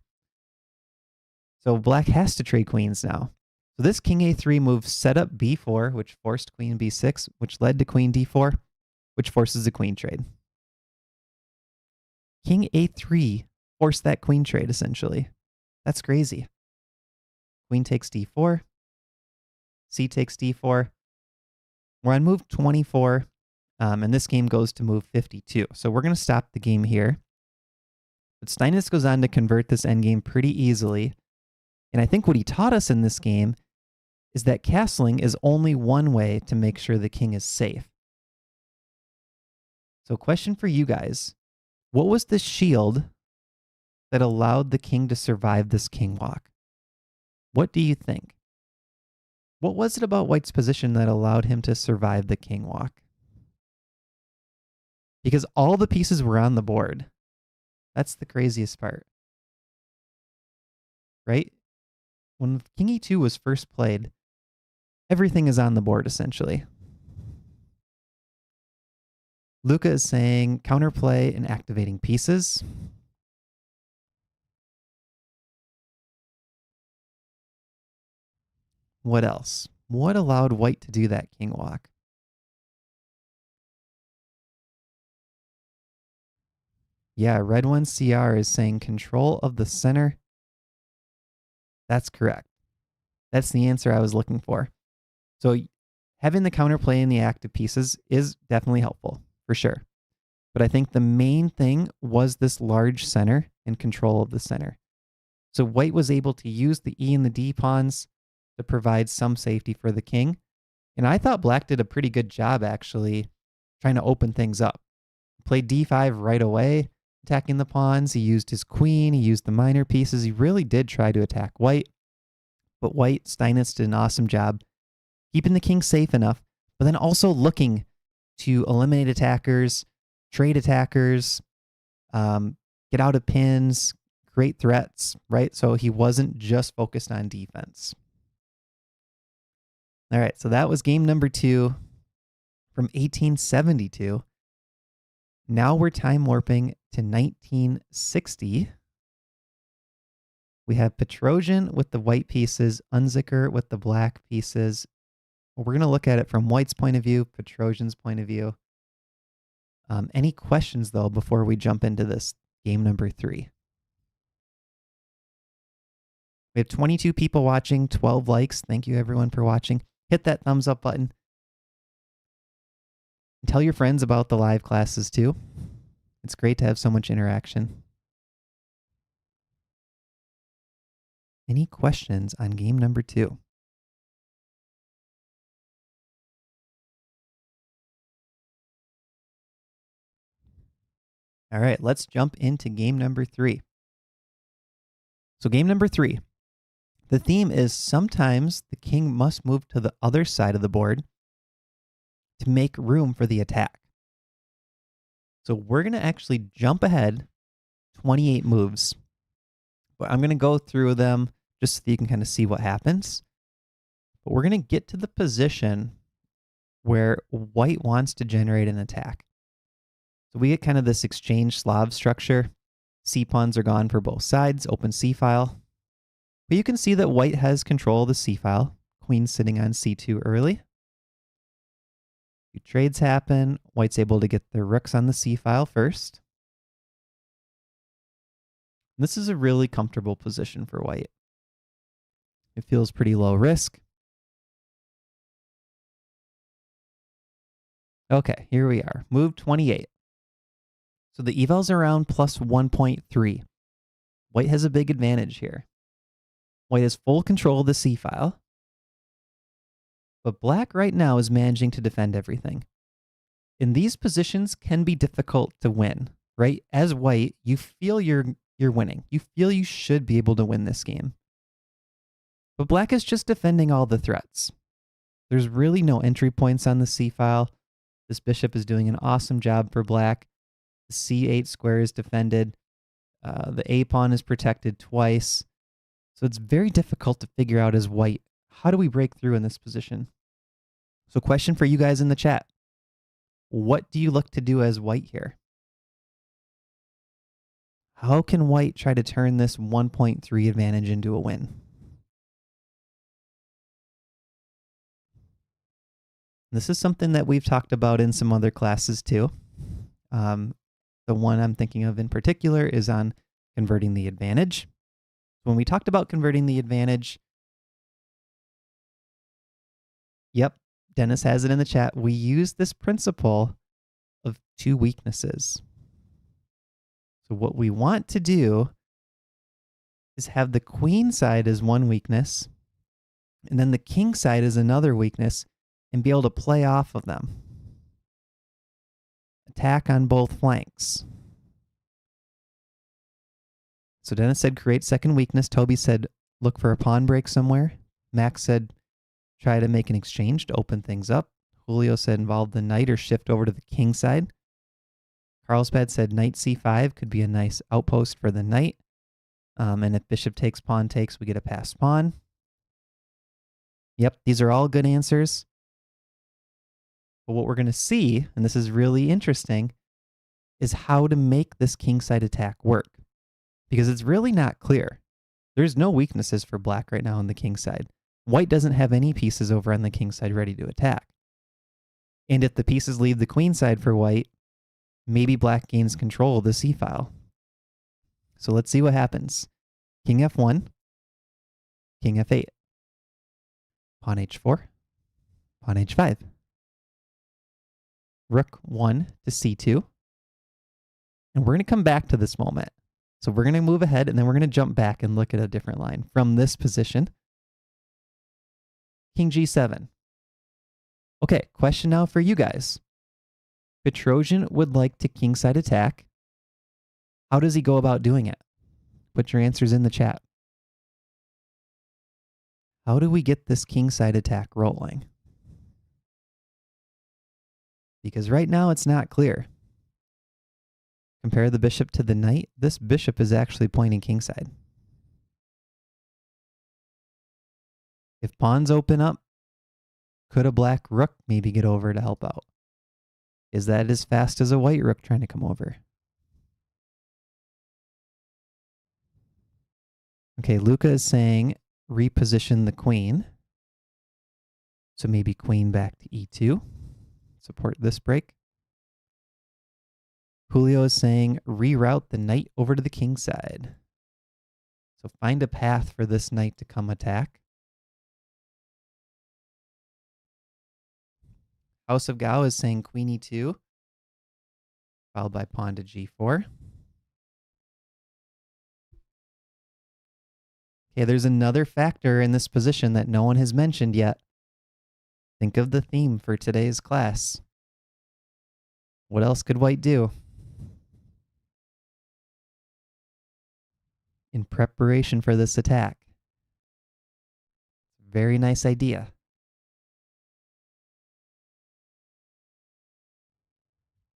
So black has to trade queens now. So this king a3 move set up b4, which forced queen b6, which led to queen d4, which forces a queen trade. King a3 forced that queen trade, essentially. That's crazy. Queen takes d4. C takes d4. We're on move 24, and this game goes to move 52. So we're going to stop the game here. But Steinitz goes on to convert this endgame pretty easily. And I think what he taught us in this game is that castling is only one way to make sure the king is safe. So question for you guys. What was the shield that allowed the king to survive this king walk? What do you think? What was it about white's position that allowed him to survive the king walk? Because all the pieces were on the board. That's the craziest part. Right? When king e2 was first played, everything is on the board, essentially. Luca is saying counterplay and activating pieces. What else? What allowed white to do that king walk? Yeah, Red One CR is saying control of the center. That's correct. That's the answer I was looking for. So having the counterplay in the active pieces is definitely helpful, for sure. But I think the main thing was this large center and control of the center. So white was able to use the E and the D pawns to provide some safety for the king. And I thought black did a pretty good job, actually, trying to open things up. Played d5 right away, attacking the pawns. He used his queen. He used the minor pieces. He really did try to attack white. But white, Steinitz did an awesome job keeping the king safe enough, but then also looking to eliminate attackers, trade attackers, get out of pins, create threats, right? So he wasn't just focused on defense. All right, so that was game number 2 from 1872. Now we're time warping to 1960. We have Petrosian with the white pieces, Unzicker with the black pieces. We're going to look at it from white's point of view, Petrosian's point of view. Any questions, though, before we jump into this game number 3? We have 22 people watching, 12 likes. Thank you, everyone, for watching. Hit that thumbs up button. And tell your friends about the live classes, too. It's great to have so much interaction. Any questions on game number 2? All right, let's jump into game number 3. So game number 3, the theme is sometimes the king must move to the other side of the board to make room for the attack. So we're going to actually jump ahead 28 moves. But I'm going to go through them just so that you can kind of see what happens. But we're going to get to the position where white wants to generate an attack. So we get kind of this exchange Slav structure. C pawns are gone for both sides, open C file. But you can see that white has control of the C file. Queen's sitting on C2 early. Two trades happen. White's able to get the rooks on the C file first. This is a really comfortable position for white. It feels pretty low risk. Okay, here we are. Move 28. So the eval's around plus 1.3. White has a big advantage here. White has full control of the C file. But black right now is managing to defend everything. And these positions can be difficult to win, right? As white, you feel you're winning. You feel you should be able to win this game. But black is just defending all the threats. There's really no entry points on the C file. This bishop is doing an awesome job for black. The C8 square is defended. The A pawn is protected twice. So it's very difficult to figure out as white, how do we break through in this position? So question for you guys in the chat. What do you look to do as white here? How can white try to turn this 1.3 advantage into a win? This is something that we've talked about in some other classes too. The one I'm thinking of in particular is on converting the advantage. When we talked about converting the advantage, yep, Dennis has it in the chat. We use this principle of two weaknesses. So what we want to do is have the queen side as one weakness, and then the king side as another weakness, and be able to play off of them. Attack on both flanks. So Dennis said create second weakness. Toby said look for a pawn break somewhere. Max said try to make an exchange to open things up. Julio said involve the knight or shift over to the king side. Carlsbad said knight c5 could be a nice outpost for the knight. And if bishop takes, pawn takes, we get a passed pawn. Yep, these are all good answers. But what we're going to see, and this is really interesting, is how to make this kingside attack work. Because it's really not clear. There's no weaknesses for black right now on the king side. White doesn't have any pieces over on the king side ready to attack. And if the pieces leave the queen side for white, maybe black gains control of the c file. So let's see what happens. King f1, king f8, pawn h4, pawn h5. Rook 1 to c2. And we're going to come back to this moment. So we're going to move ahead, and then we're going to jump back and look at a different line from this position. King g7. Okay, question now for you guys. Petrosian would like to kingside attack. How does he go about doing it? Put your answers in the chat. How do we get this kingside attack rolling? Because right now it's not clear. Compare the bishop to the knight. This bishop is actually pointing kingside. If pawns open up, could a black rook maybe get over to help out? Is that as fast as a white rook trying to come over? Okay, Luca is saying reposition the queen. So maybe queen back to e2. Support this break. Julio is saying reroute the knight over to the king side. So find a path for this knight to come attack. House of Gao is saying queen e2, followed by pawn to g4. Okay, there's another factor in this position that no one has mentioned yet. Think of the theme for today's class. What else could white do? In preparation for this attack. Very nice idea.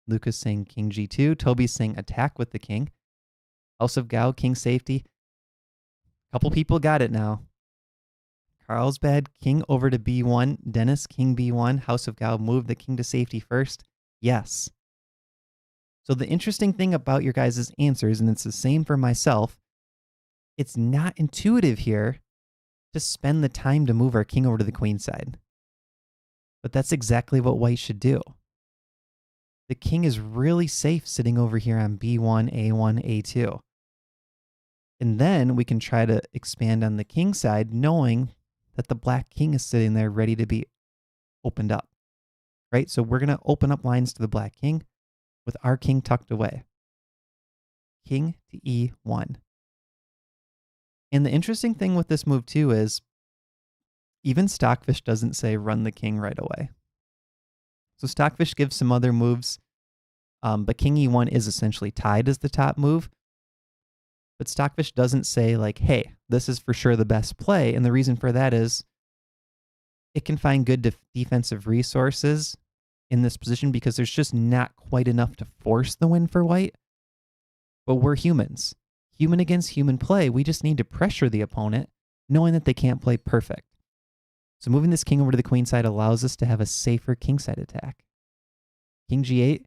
Lucas saying king g2. Toby's saying attack with the king. House of Gao, king safety. Couple people got it now. Carlsbad, king over to b1. Dennis, king b1. House of Gao, move the king to safety first. Yes. So the interesting thing about your guys' answers, and it's the same for myself, it's not intuitive here to spend the time to move our king over to the queen side. But that's exactly what white should do. The king is really safe sitting over here on b1, a1, a2. And then we can try to expand on the king side, knowing that the black king is sitting there ready to be opened up. right? So we're going to open up lines to the black king with our king tucked away. King to E1. And the interesting thing with this move too is even Stockfish doesn't say run the king right away. So Stockfish gives some other moves, but King E1 is essentially tied as the top move. But Stockfish doesn't say like, hey, this is for sure the best play. And the reason for that is it can find good defensive resources in this position because there's just not quite enough to force the win for white. But we're humans. Human against human play, we just need to pressure the opponent, knowing that they can't play perfect. So moving this king over to the queen side allows us to have a safer kingside attack. King G8,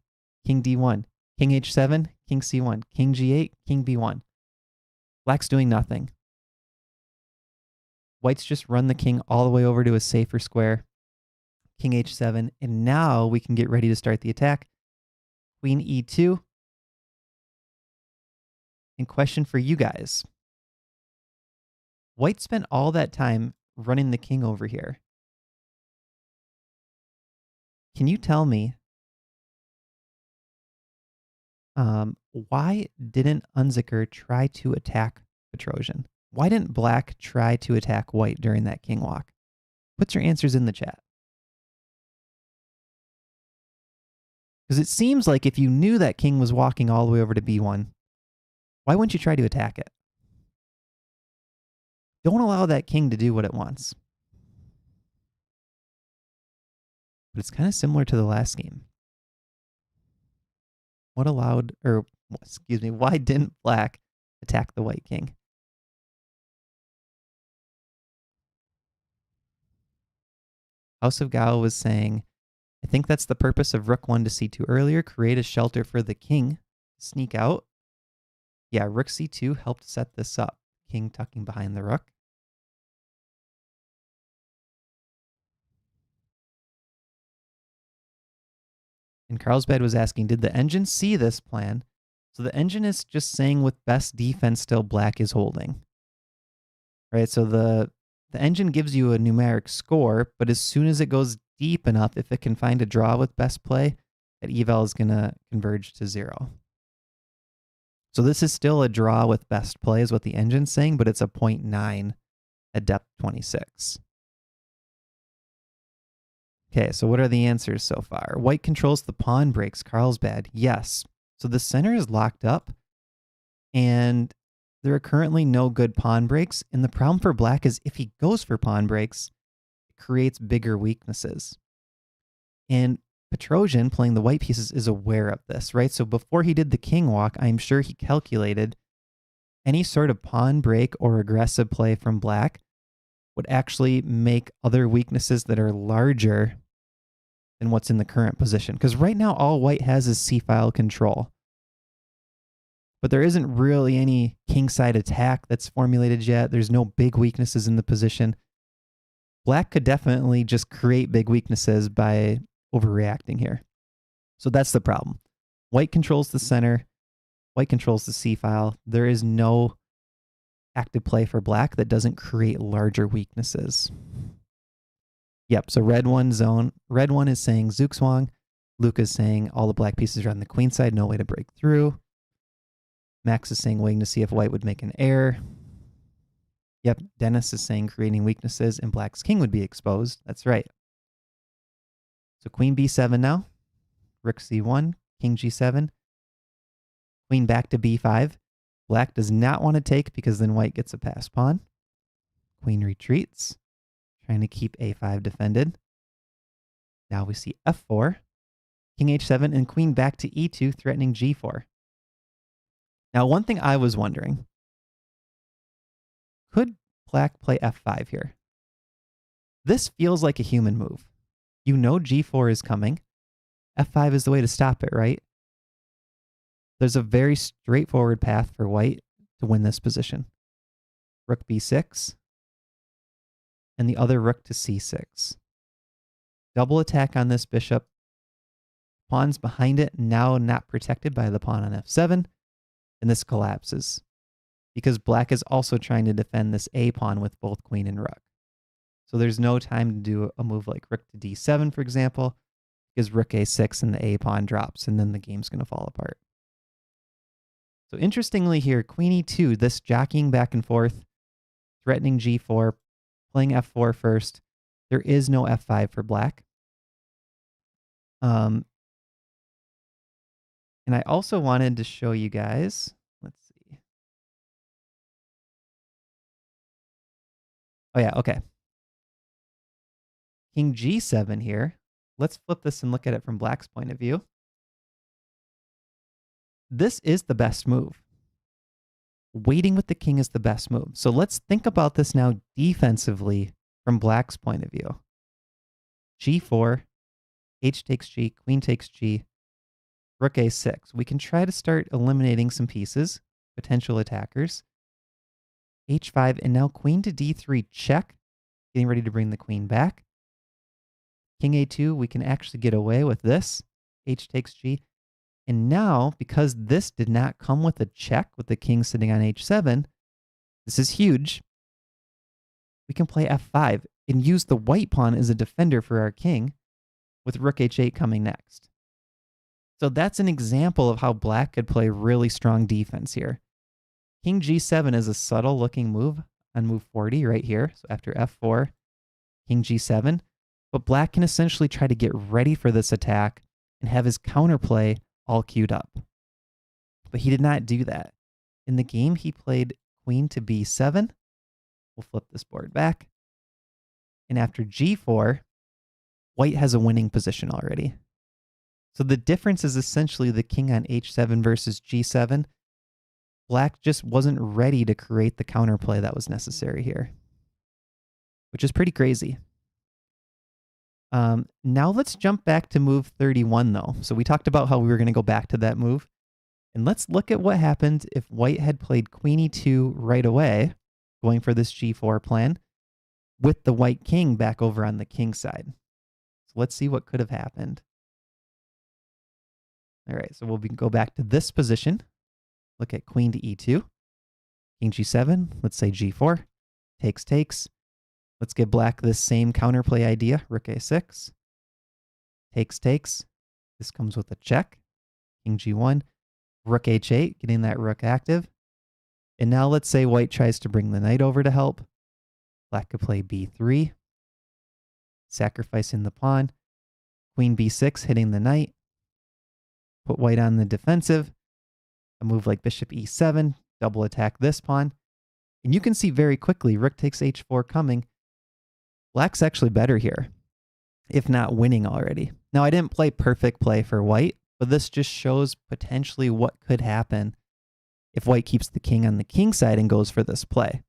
King D1, King H7, King C1, King G8, King B1. Black's doing nothing. White's just run the king all the way over to a safer square. King H7, and now we can get ready to start the attack. Queen E2. And question for you guys. White spent all that time running the king over here. Can you tell me why didn't Unzicker try to attack Petrosian? Why didn't black try to attack white during that king walk? Put your answers in the chat. Because it seems like if you knew that king was walking all the way over to B1, why wouldn't you try to attack it? Don't allow that king to do what it wants. But it's kind of similar to the last game. Why didn't black attack the white king? House of Gao was saying, I think that's the purpose of rook 1 to c2 earlier, create a shelter for the king, sneak out. Yeah, rook c2 helped set this up. King tucking behind the rook. And Carlsbad was asking, did the engine see this plan? So the engine is just saying with best defense still black is holding. Right, so the engine gives you a numeric score, but as soon as it goes deep enough, if it can find a draw with best play, that eval is going to converge to 0. So this is still a draw with best play is what the engine's saying, but it's a 0.9 at depth 26. Okay, so what are the answers so far? White controls the pawn breaks. Carlsbad, yes. So the center is locked up, and there are currently no good pawn breaks. And the problem for black is if he goes for pawn breaks, it creates bigger weaknesses. And Petrosian, playing the white pieces, is aware of this, right? So before he did the king walk, I'm sure he calculated any sort of pawn break or aggressive play from black would actually make other weaknesses that are larger than what's in the current position. Because right now, all white has is c-file control. But there isn't really any kingside attack that's formulated yet. There's no big weaknesses in the position. Black could definitely just create big weaknesses by overreacting here. So that's the problem. White controls the center. White controls the c-file. There is no active play for black that doesn't create larger weaknesses. Yep, so red one is saying Zugzwang. Luca's saying all the black pieces are on the queen side, no way to break through. Max is saying waiting to see if white would make an error. Yep, Dennis is saying creating weaknesses and black's king would be exposed. That's right. So queen b7 now. Rook c1, king g7. Queen back to b5. Black does not want to take because then white gets a pass pawn. Queen retreats, trying to keep a5 defended. Now we see f4, king h7, and queen back to e2, threatening g4. Now, one thing I was wondering, could black play f5 here? This feels like a human move. You know g4 is coming. f5 is the way to stop it, right? There's a very straightforward path for white to win this position. Rook b6, and the other rook to c6. Double attack on this bishop. Pawns behind it, now not protected by the pawn on f7, and this collapses. Because black is also trying to defend this a pawn with both queen and rook. So there's no time to do a move like rook to d7, for example. because rook a6 and the a pawn drops, and then the game's going to fall apart. So interestingly here, queen e2, this jockeying back and forth, threatening g4, playing f4 first. There is no f5 for black. And I also wanted to show you guys, let's see. Oh yeah, okay. King g7 here. Let's flip this and look at it from black's point of view. This is the best move. Waiting with the king is the best move. So let's think about this now defensively from black's point of view. g4, h takes g, queen takes g, rook a6. We can try to start eliminating some pieces, potential attackers. h5, and now queen to d3 check, getting ready to bring the queen back. King a2, we can actually get away with this. H takes g. And now, because this did not come with a check with the king sitting on h7, this is huge. We can play f5 and use the white pawn as a defender for our king, with rook h8 coming next. So that's an example of how black could play really strong defense here. King g7 is a subtle looking move on move 40 right here. So after f4, king g7. But black can essentially try to get ready for this attack and have his counterplay all queued up. But he did not do that. In the game, he played queen to b7. We'll flip this board back. And after g4, white has a winning position already. So the difference is essentially the king on h7 versus g7. Black just wasn't ready to create the counterplay that was necessary here, which is pretty crazy. Now let's jump back to move 31 though. So we talked about how we were going to go back to that move. And let's look at what happened if white had played queen e2 right away, going for this g4 plan, with the white king back over on the king side. So let's see what could have happened. All right, so we'll go back to this position. Look at queen to e2. King g7, let's say g4. Takes, takes. Let's give black this same counterplay idea. Rook a6. Takes, takes. This comes with a check. King g1. Rook h8, getting that rook active. And now let's say white tries to bring the knight over to help. Black could play b3. Sacrificing the pawn. Queen b6, hitting the knight. Put white on the defensive. A move like bishop e7. Double attack this pawn. And you can see very quickly, rook takes h4 coming. Black's actually better here, if not winning already. Now, I didn't play perfect play for white, but this just shows potentially what could happen if white keeps the king on the king side and goes for this play.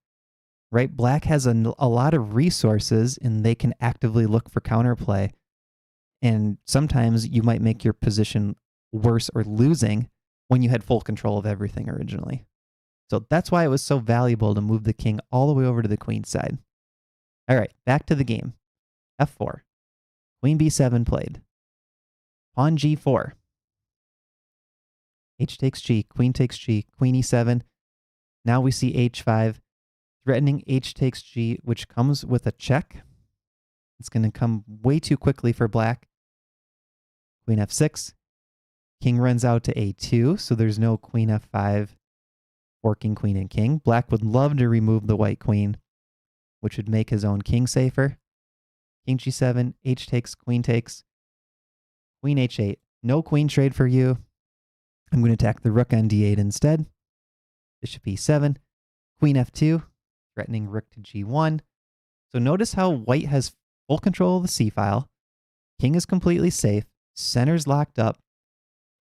Right? Black has a lot of resources, and they can actively look for counterplay. And sometimes you might make your position worse or losing when you had full control of everything originally. So that's why it was so valuable to move the king all the way over to the queen side. All right, back to the game. f4. Queen b7 played. Pawn g4. H takes g, queen takes g, queen e7. Now we see h5, threatening h takes g, which comes with a check. It's going to come way too quickly for black. Queen f6. King runs out to a2, so there's no queen f5, forking queen and king. Black would love to remove the white queen, which would make his own king safer. King g7, h takes, queen takes, queen h8. No queen trade for you. I'm going to attack the rook on d8 instead. Bishop e7, queen f2, threatening rook to g1. So notice how white has full control of the c-file. King is completely safe. Center's locked up.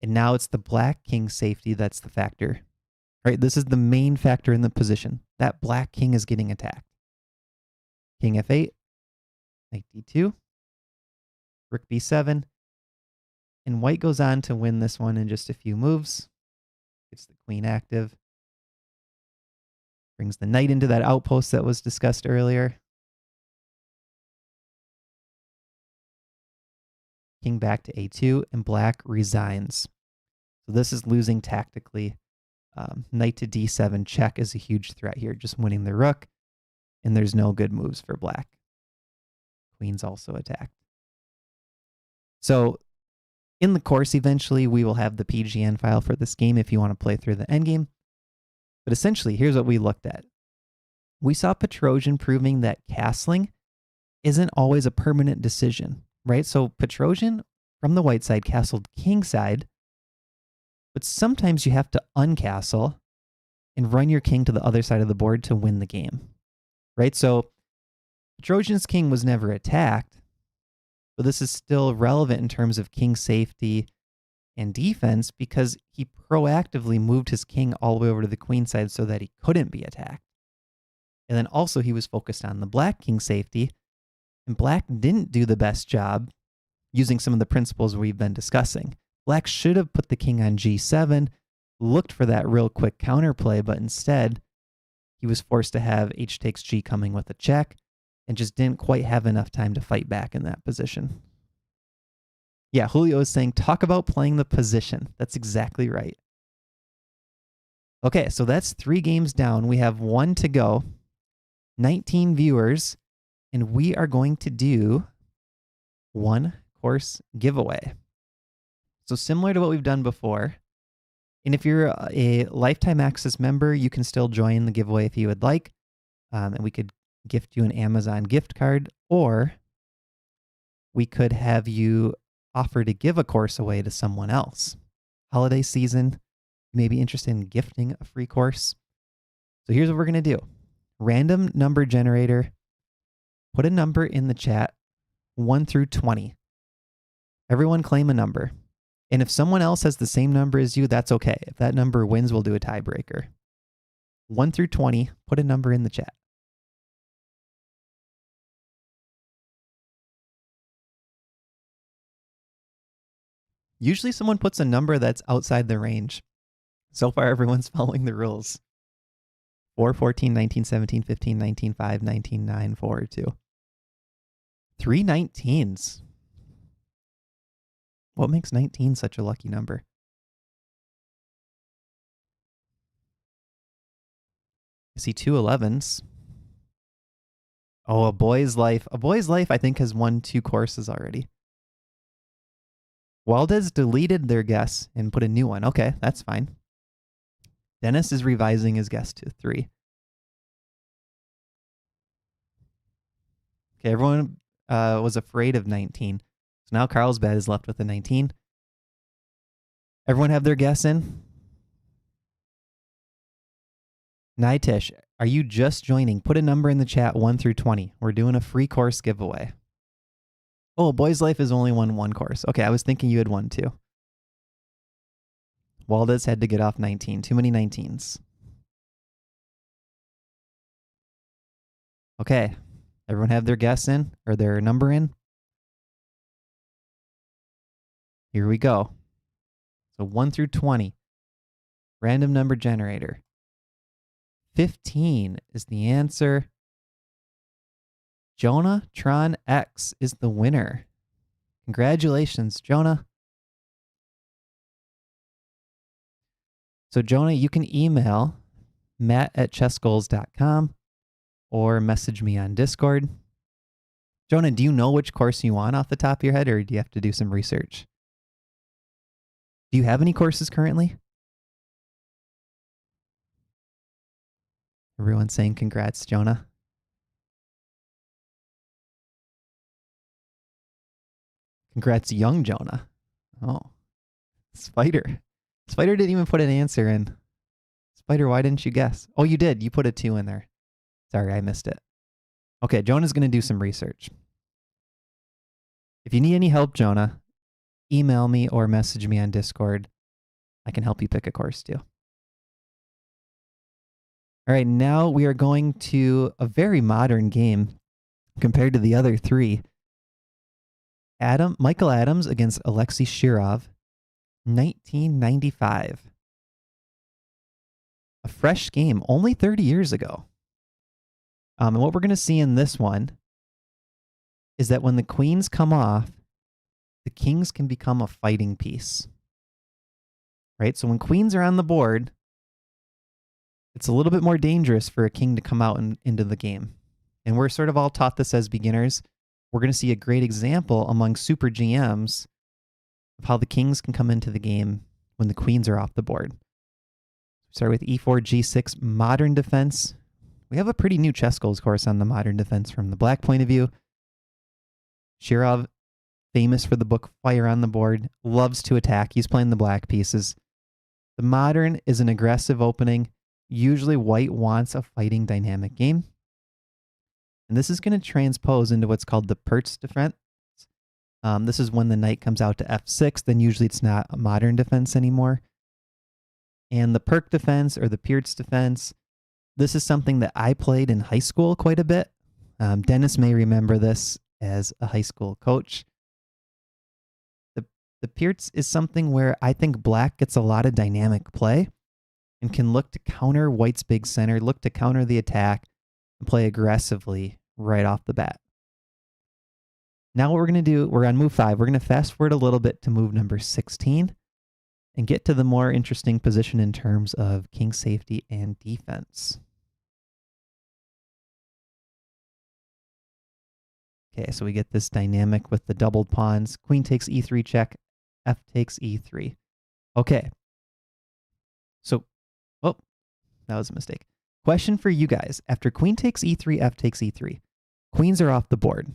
And now it's the black king safety that's the factor. Right? This is the main factor in the position. That black king is getting attacked. King f8, knight d2, rook b7, and white goes on to win this one in just a few moves. Gets the queen active. Brings the knight into that outpost that was discussed earlier. King back to a2, and black resigns. So this is losing tactically. Knight to d7 check is a huge threat here, just winning the rook. And there's no good moves for black. Queen's also attacked. So In the course, eventually, we will have the PGN file for this game if you want to play through the endgame. But essentially, here's what we looked at. We saw Petrosian proving that castling isn't always a permanent decision, right? So Petrosian, from the white side, castled king side, but sometimes you have to uncastle and run your king to the other side of the board to win the game, right? So Petrosian's king was never attacked, but this is still relevant in terms of king safety and defense because he proactively moved his king all the way over to the queen side so that he couldn't be attacked. And then also he was focused on the black king safety, and black didn't do the best job using some of the principles we've been discussing. Black should have put the king on g7, looked for that real quick counterplay, but instead he was forced to have h takes g coming with a check and just didn't quite have enough time to fight back in that position. Yeah, Julio is saying, talk about playing the position. That's exactly right. Okay, so that's 3 games down. We have 1 to go, 19 viewers, and we are going to do 1 course giveaway. So similar to what we've done before, and if you're a lifetime access member, you can still join the giveaway if you would like, and we could gift you an Amazon gift card, or we could have you offer to give a course away to someone else. Holiday season, you may be interested in gifting a free course. So here's what we're going to do. Random number generator. Put a number in the chat, 1 through 20. Everyone claim a number. And if someone else has the same number as you, that's okay. If that number wins, we'll do a tiebreaker. 1 through 20, put a number in the chat. Usually someone puts a number that's outside the range. So far, everyone's following the rules. 4, 14, 19, 17, 15, 19, 5, 19, 9, 4, 2. 3 19s. What makes 19 such a lucky number? I see 2 11s. Oh, A Boy's Life. A Boy's Life, I think, has won 2 courses already. Waldez deleted their guess and put a new one. Okay, that's fine. Dennis is revising his guess to 3. Okay, everyone was afraid of 19. So now Carlsbad is left with a 19. Everyone have their guess in? Nitish, are you just joining? Put a number in the chat, 1 through 20. We're doing a free course giveaway. Oh, Boy's Life has only won 1 course. Okay, I was thinking you had won 2. Waldez had to get off 19. Too many 19s. Okay, everyone have their guess in, or their number in? Here we go. So 1 through 20. Random number generator. 15 is the answer. Jonah Tron X is the winner. Congratulations, Jonah. So Jonah, you can email matt@chessgoals.com or message me on Discord. Jonah, do you know which course you want off the top of your head, or do you have to do some research? Do you have any courses currently? Everyone's saying congrats, Jonah. Congrats, young Jonah. Oh, Spider. Spider didn't even put an answer in. Spider, why didn't you guess? Oh, you did. You put a 2 in there. Sorry, I missed it. Okay, Jonah's going to do some research. If you need any help, Jonah, email me or message me on Discord. I can help you pick a course too. All right, now we are going to a very modern game compared to the other 3. Michael Adams against Alexei Shirov, 1995. A fresh game, only 30 years ago. And what we're going to see in this one is that when the queens come off, the kings can become a fighting piece. Right? So when queens are on the board, it's a little bit more dangerous for a king to come out into the game. And we're sort of all taught this as beginners. We're going to see a great example among super GMs of how the kings can come into the game when the queens are off the board. Start with e4, g6, modern defense. We have a pretty new ChessGoals course on the modern defense from the black point of view. Shirov, famous for the book Fire on the Board, loves to attack. He's playing the black pieces. The modern is an aggressive opening. Usually white wants a fighting dynamic game. And this is going to transpose into what's called the Pert's defense. This is when the knight comes out to f6, then usually it's not a modern defense anymore. And the Perk defense or the Peart's defense, this is something that I played in high school quite a bit. Dennis may remember this as a high school coach. The Peart's is something where I think black gets a lot of dynamic play and can look to counter white's big center, look to counter the attack, and play aggressively right off the bat. Now what we're going to do, we're on move 5. We're going to fast forward a little bit to move number 16 and get to the more interesting position in terms of king safety and defense. Okay, so we get this dynamic with the doubled pawns. Queen takes e3 check, f takes e3. Okay. So, oh, that was a mistake. Question for you guys. After queen takes e3, f takes e3. Queens are off the board.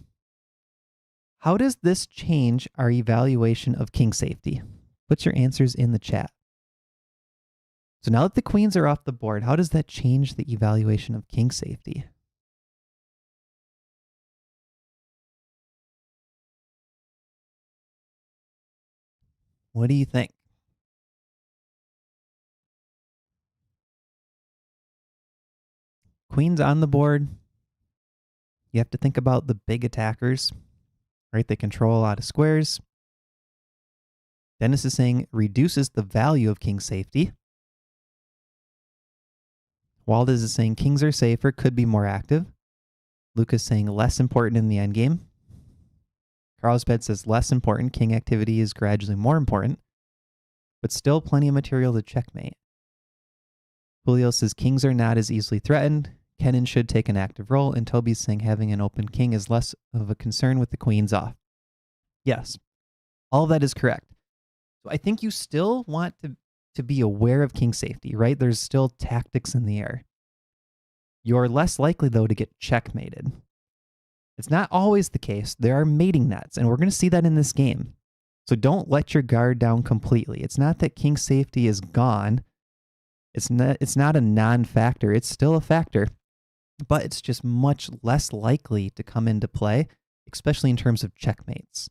How does this change our evaluation of king safety? Put your answers in the chat. So now that the queens are off the board, how does that change the evaluation of king safety? What do you think? Queens on the board. You have to think about the big attackers, right? They control a lot of squares. Dennis is saying reduces the value of king safety. Waldez is saying kings are safer, could be more active. Lucas saying less important in the endgame. Carlsbad says less important, king activity is gradually more important, but still plenty of material to checkmate. Julio says kings are not as easily threatened. Kenan should take an active role, and Toby's saying having an open king is less of a concern with the queens off. Yes, all that is correct. So I think you still want to be aware of king safety, right? There's still tactics in the air. You're less likely, though, to get checkmated. It's not always the case. There are mating nets, and we're going to see that in this game. So don't let your guard down completely. It's not that king safety is gone. It's not a non-factor. It's still a factor, but it's just much less likely to come into play, especially in terms of checkmates.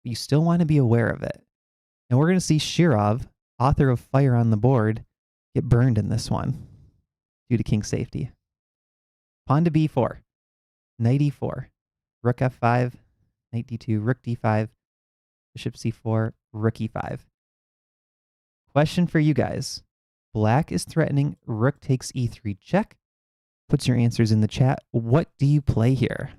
You still want to be aware of it. And we're going to see Shirov, author of Fire on the Board, get burned in this one due to king safety. Pawn to b4. Knight e4, rook f5, knight d2, rook d5, bishop c4, rook e5. Question for you guys. Black is threatening rook takes e3 check. Puts your answers in the chat. What do you play here?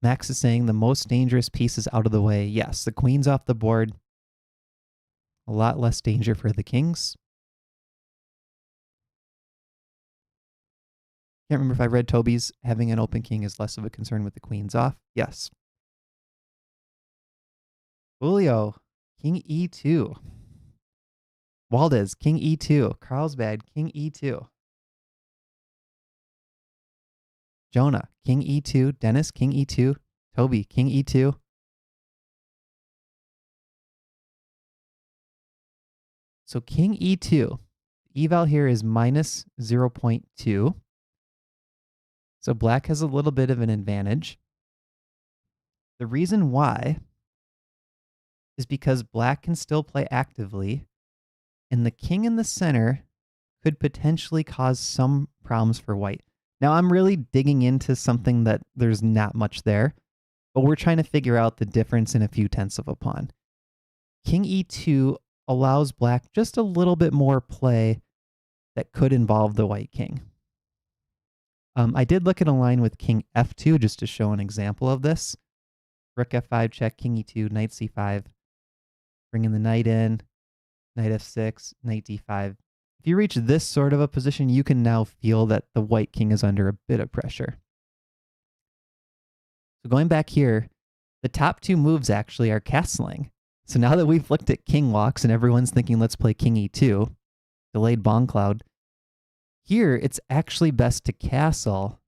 Max is saying the most dangerous piece is out of the way. Yes, the queen's off the board. A lot less danger for the kings. Can't remember if I read Toby's having an open king is less of a concern with the queens off. Yes. Julio, king e2. Waldez, king e2. Carlsbad, king e2. Jonah, king e2. Dennis, king e2. Toby, king e2. So king e2. Eval here is minus 0.2. So black has a little bit of an advantage. The reason why is because black can still play actively, and the king in the center could potentially cause some problems for white. Now, I'm really digging into something that there's not much there, but we're trying to figure out the difference in a few tenths of a pawn. King e2 allows black just a little bit more play that could involve the white king. I did look at a line with king f2 just to show an example of this. Rook f5 check, king e2, knight c5, bringing the knight in, knight f6, knight d5. If you reach this sort of a position, you can now feel that the white king is under a bit of pressure. So going back here, the top two moves actually are castling. So now that we've looked at king walks and everyone's thinking, let's play king e2, delayed bong cloud, here it's actually best to castle,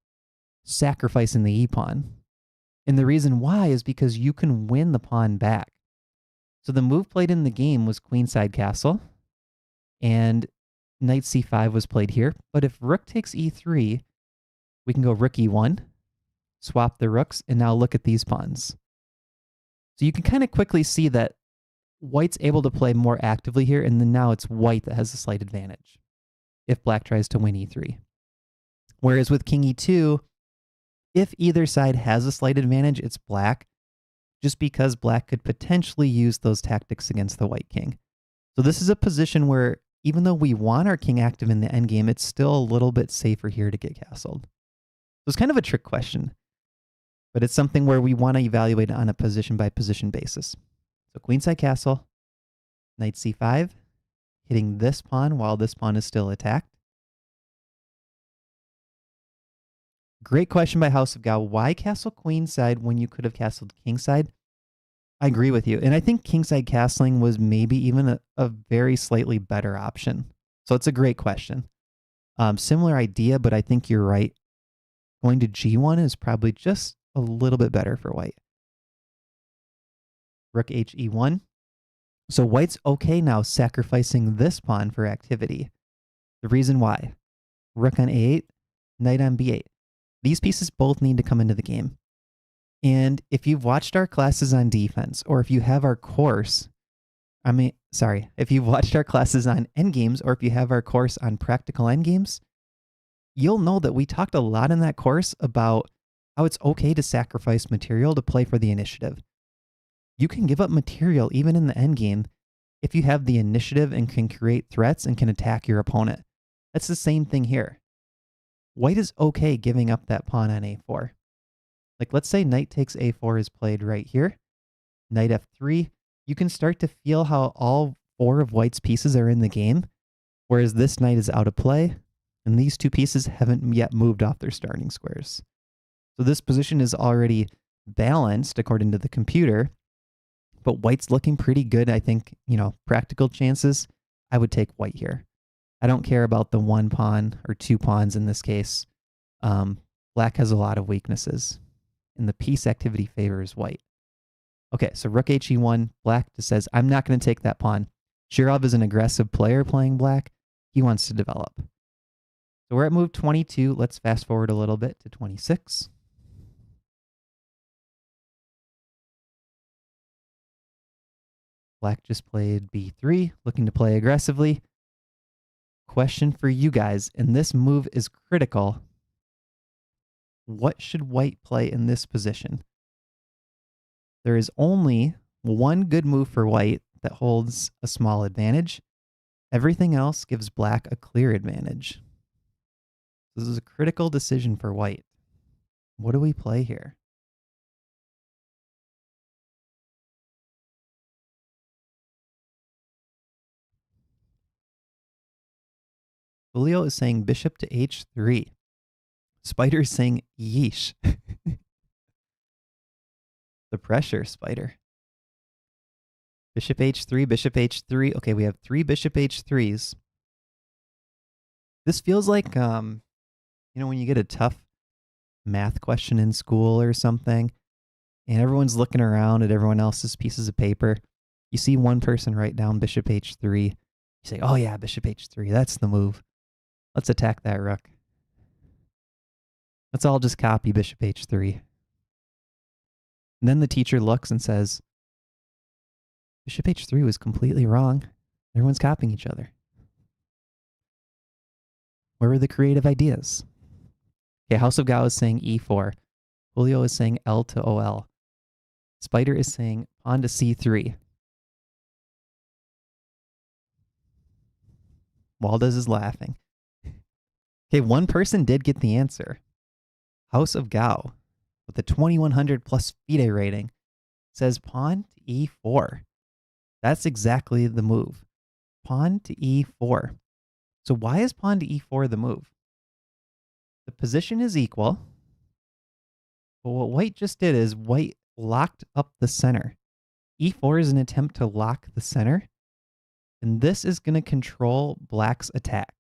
sacrificing the e-pawn. And the reason why is because you can win the pawn back. So the move played in the game was queenside castle, and knight c5 was played here. But if rook takes e3, we can go rook e1, swap the rooks, and now look at these pawns. So you can kind of quickly see that white's able to play more actively here, and then now it's white that has a slight advantage if black tries to win e3. Whereas with king e2, if either side has a slight advantage, it's black, just because black could potentially use those tactics against the white king. So this is a position where even though we want our king active in the endgame, it's still a little bit safer here to get castled. So it's kind of a trick question, but it's something where we want to evaluate it on a position-by-position basis. So queenside castle, knight c5, hitting this pawn while this pawn is still attacked. Great question by House of Gao. Why castle queenside when you could have castled kingside? I agree with you. And I think kingside castling was maybe even a very slightly better option. So it's a great question. Similar idea, but I think you're right. Going to g1 is probably just a little bit better for white. Rook h e1. So white's okay now sacrificing this pawn for activity. The reason why. Rook on a8, knight on b8. These pieces both need to come into the game. And if you've watched our classes on defense, or if you have our course, if you've watched our classes on endgames, or if you have our course on practical endgames, you'll know that we talked a lot in that course about how it's okay to sacrifice material to play for the initiative. You can give up material even in the endgame if you have the initiative and can create threats and can attack your opponent. That's the same thing here. White is okay giving up that pawn on a4. Like, let's say knight takes a4 is played right here. Knight f3. You can start to feel how all four of white's pieces are in the game, whereas this knight is out of play, and these two pieces haven't yet moved off their starting squares. So this position is already balanced according to the computer, but white's looking pretty good. I think, practical chances, I would take white here. I don't care about the one pawn or two pawns in this case. Black has a lot of weaknesses, and the piece activity favors white. Okay, so rook h e1, black just says, I'm not going to take that pawn. Shirov is an aggressive player playing black. He wants to develop. So we're at move 22. Let's fast forward a little bit to 26. Black just played b3, looking to play aggressively. Question for you guys, and this move is critical. What should white play in this position? There is only one good move for white that holds a small advantage. Everything else gives black a clear advantage. This is a critical decision for white. What do we play here? Julio is saying bishop to h3. Spider is saying yeesh. The pressure, Spider. Bishop h3, bishop h3. Okay, we have three bishop h3s. This feels like, when you get a tough math question in school or something, and everyone's looking around at everyone else's pieces of paper. You see one person write down bishop h3. You say, oh yeah, bishop h3, that's the move. Let's attack that rook. Let's all just copy bishop h3. And then the teacher looks and says, bishop h3 was completely wrong. Everyone's copying each other. Where were the creative ideas? Okay, House of Gao is saying e4. Julio is saying L to OL. Spider is saying pawn to c3. Waldez is laughing. Okay, one person did get the answer. House of Gao, with the 2100 plus FIDE rating, says pawn to e4. That's exactly the move. Pawn to e4. So why is pawn to e4 the move? The position is equal. But what white just did is white locked up the center. E4 is an attempt to lock the center, and this is going to control black's attack.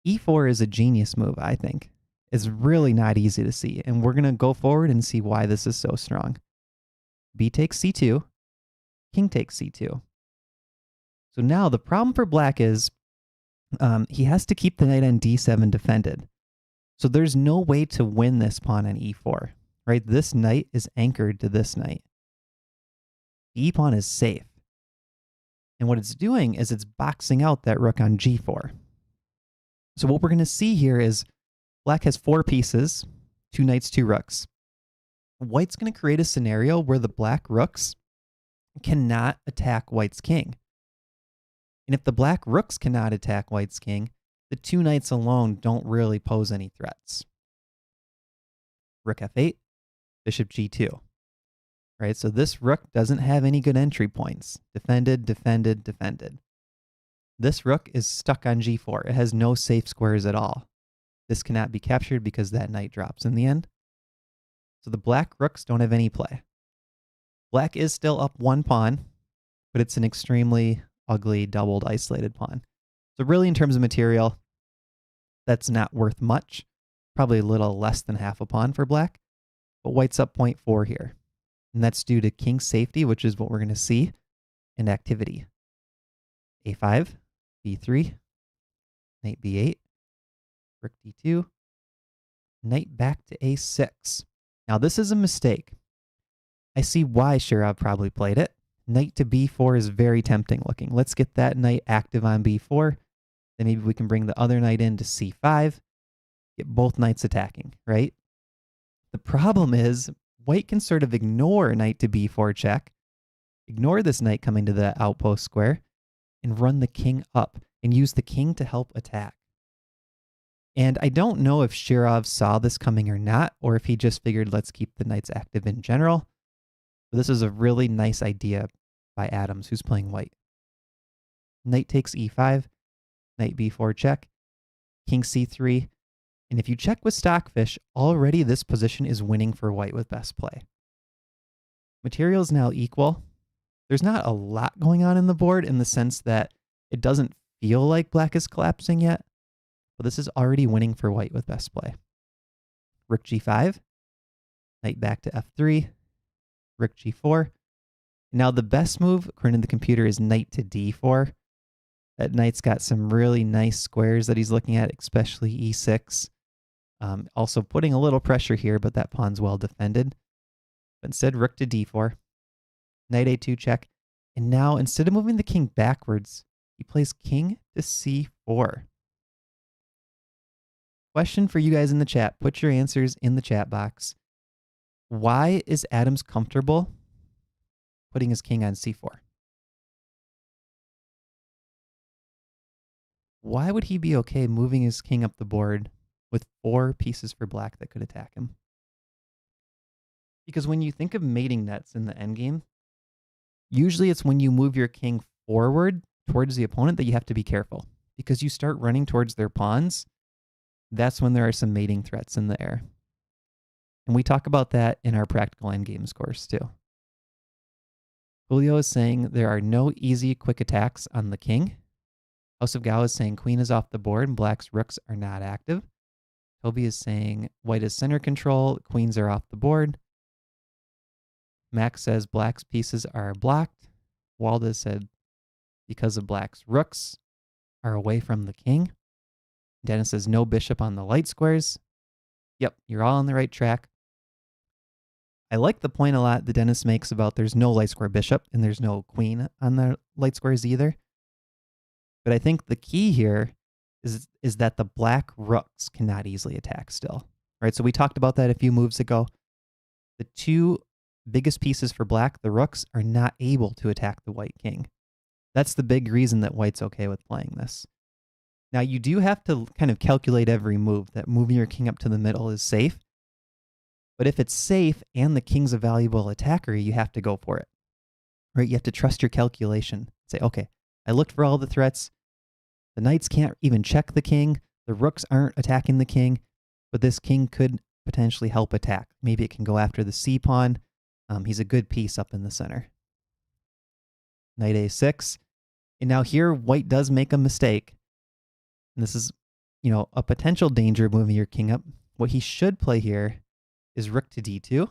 E4 is a genius move, I think. It's really not easy to see, and we're going to go forward and see why this is so strong. B takes C2, king takes C2. So now the problem for black is he has to keep the knight on D7 defended. So there's no way to win this pawn on E4, right? This knight is anchored to this knight. The E pawn is safe. And what it's doing is it's boxing out that rook on G4. So what we're going to see here is black has 4 pieces, 2 knights, 2 rooks. White's going to create a scenario where the black rooks cannot attack white's king. And if the black rooks cannot attack white's king, the 2 knights alone don't really pose any threats. Rook F8, bishop G2. Right, so this rook doesn't have any good entry points. Defended, defended, defended. This rook is stuck on G4. It has no safe squares at all. This cannot be captured because that knight drops in the end. So the black rooks don't have any play. Black is still up 1 pawn, but it's an extremely ugly, doubled, isolated pawn. So really, in terms of material, that's not worth much. Probably a little less than half a pawn for black, but white's up 0.4 here. And that's due to king safety, which is what we're going to see, and activity. A5, B3, knight B8, rook D2, knight back to A6. Now this is a mistake. I see why Shirov probably played it. Knight to B4 is very tempting looking. Let's get that knight active on B4. Then maybe we can bring the other knight in to C5. Get both knights attacking, right? The problem is white can sort of ignore knight to B4 check, ignore this knight coming to the outpost square, and run the king up and use the king to help attack. And I don't know if Shirov saw this coming or not, or if he just figured let's keep the knights active in general. But this is a really nice idea by Adams, who's playing white. Knight takes E5, knight B4 check, king C3, and if you check with Stockfish, already this position is winning for white with best play. Material is now equal. There's not a lot going on in the board in the sense that it doesn't feel like black is collapsing yet, but this is already winning for white with best play. Rook G5, knight back to F3, rook G4. Now the best move, according to the computer, is knight to D4. That knight's got some really nice squares that he's looking at, especially E6. Also putting a little pressure here, but that pawn's well defended. But instead, rook to D4, knight A2 check. And now, instead of moving the king backwards, he plays king to C4. Question for you guys in the chat. Put your answers in the chat box. Why is Adams comfortable putting his king on C4? Why would he be okay moving his king up the board with 4 pieces for black that could attack him? Because when you think of mating nets in the endgame, usually it's when you move your king forward towards the opponent that you have to be careful. Because you start running towards their pawns, that's when there are some mating threats in the air. And we talk about that in our practical endgames course too. Julio is saying there are no easy, quick attacks on the king. House of Gao is saying queen is off the board and black's rooks are not active. Toby is saying white is center control, queens are off the board. Max says black's pieces are blocked. Walda said because of black's rooks are away from the king. Dennis says no bishop on the light squares. Yep, you're all on the right track. I like the point a lot that Dennis makes about there's no light square bishop and there's no queen on the light squares either. But I think the key here is that the black rooks cannot easily attack still. Right? So we talked about that a few moves ago. The 2 biggest pieces for black, the rooks, are not able to attack the white king. That's the big reason that white's okay with playing this. Now, you do have to kind of calculate every move, that moving your king up to the middle is safe. But if it's safe and the king's a valuable attacker, you have to go for it. Right? You have to trust your calculation. Say, okay, I looked for all the threats. The knights can't even check the king. The rooks aren't attacking the king. But this king could potentially help attack. Maybe it can go after the c pawn. He's a good piece up in the center. Knight a6. And now here, white does make a mistake. And this is, a potential danger moving your king up. What he should play here is rook to d2.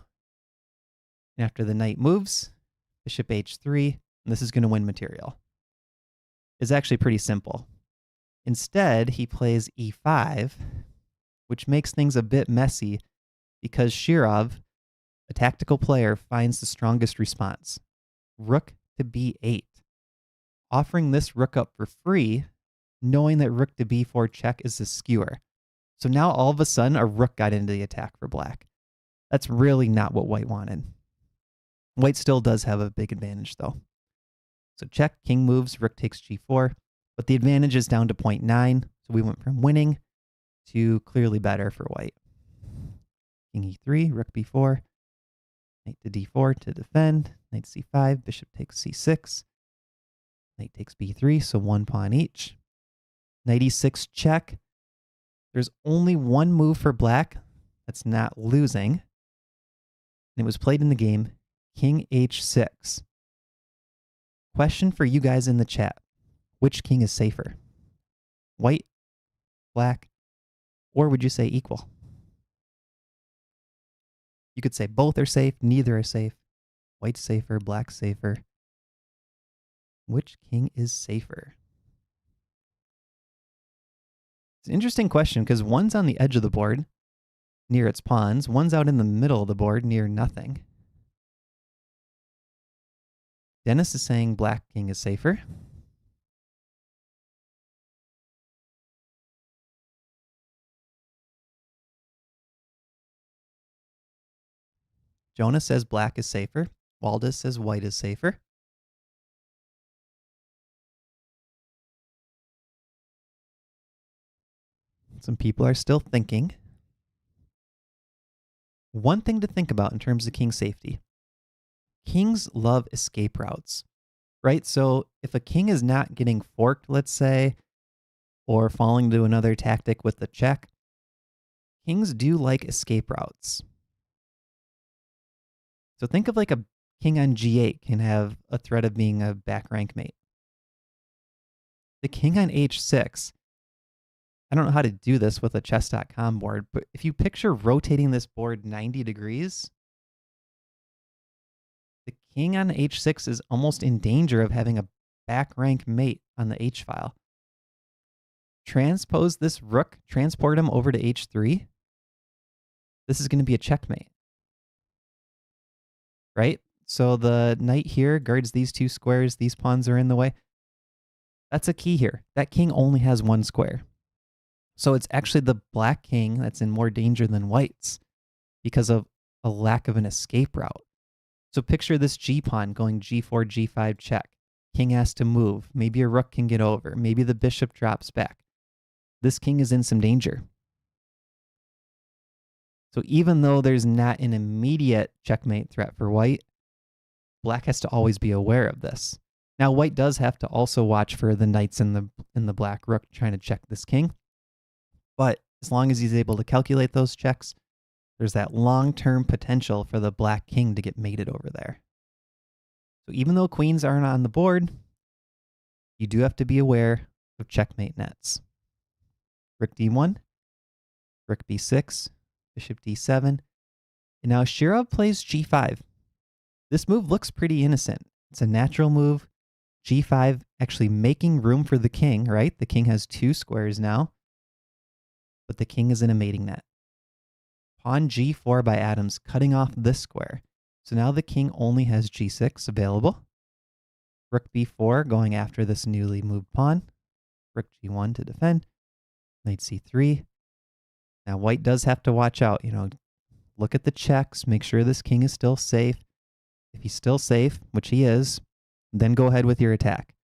And after the knight moves, bishop h3, and this is going to win material. It's actually pretty simple. Instead, he plays e5, which makes things a bit messy because Shirov, a tactical player, finds the strongest response. Rook to b8. Offering this rook up for free, knowing that rook to b4 check is a skewer. So now all of a sudden, a rook got into the attack for black. That's really not what white wanted. White still does have a big advantage, though. So check, king moves, rook takes g4, but the advantage is down to 0.9, so we went from winning to clearly better for white. King e3, rook b4, knight to d4 to defend, knight c5, bishop takes c6, knight takes b3, so one pawn each. Knight e6 check. There's only one move for black that's not losing, and it was played in the game, king h6. Question for you guys in the chat. Which king is safer? White, black, or would you say equal? You could say both are safe, neither are safe. White's safer, black's safer. Which king is safer? It's an interesting question because one's on the edge of the board near its pawns. One's out in the middle of the board near nothing. Dennis is saying black king is safer. Jonah says black is safer. Waldis says white is safer. Some people are still thinking. One thing to think about in terms of king safety. Kings love escape routes, right? So if a king is not getting forked, let's say, or falling to another tactic with the check, kings do like escape routes. So think of like a king on g8 can have a threat of being a back rank mate. The king on h6, I don't know how to do this with a chess.com board, but if you picture rotating this board 90 degrees, the king on h6 is almost in danger of having a back rank mate on the h file. Transpose this rook, transport him over to h3. This is going to be a checkmate, right? So the knight here guards these two squares. These pawns are in the way. That's a key here. That king only has one square. So it's actually the black king that's in more danger than white's because of a lack of an escape route. So picture this g pawn going g4, g5 check. King has to move. Maybe a rook can get over. Maybe the bishop drops back. This king is in some danger. So even though there's not an immediate checkmate threat for white, black has to always be aware of this. Now white does have to also watch for the knights in the black rook trying to check this king. But as long as he's able to calculate those checks, there's that long-term potential for the black king to get mated over there. So even though queens aren't on the board, you do have to be aware of checkmate nets. Rook d1, rook b6, bishop d7, and now Shirov plays g5. This move looks pretty innocent. It's a natural move. g5 actually making room for the king, right? The king has two squares now, but the king is in a mating net. Pawn g4 by Adams, cutting off this square. So now the king only has g6 available. Rook b4 going after this newly moved pawn. Rook g1 to defend. Knight c3. Now white does have to watch out, look at the checks, make sure this king is still safe. If he's still safe, which he is, then go ahead with your attack.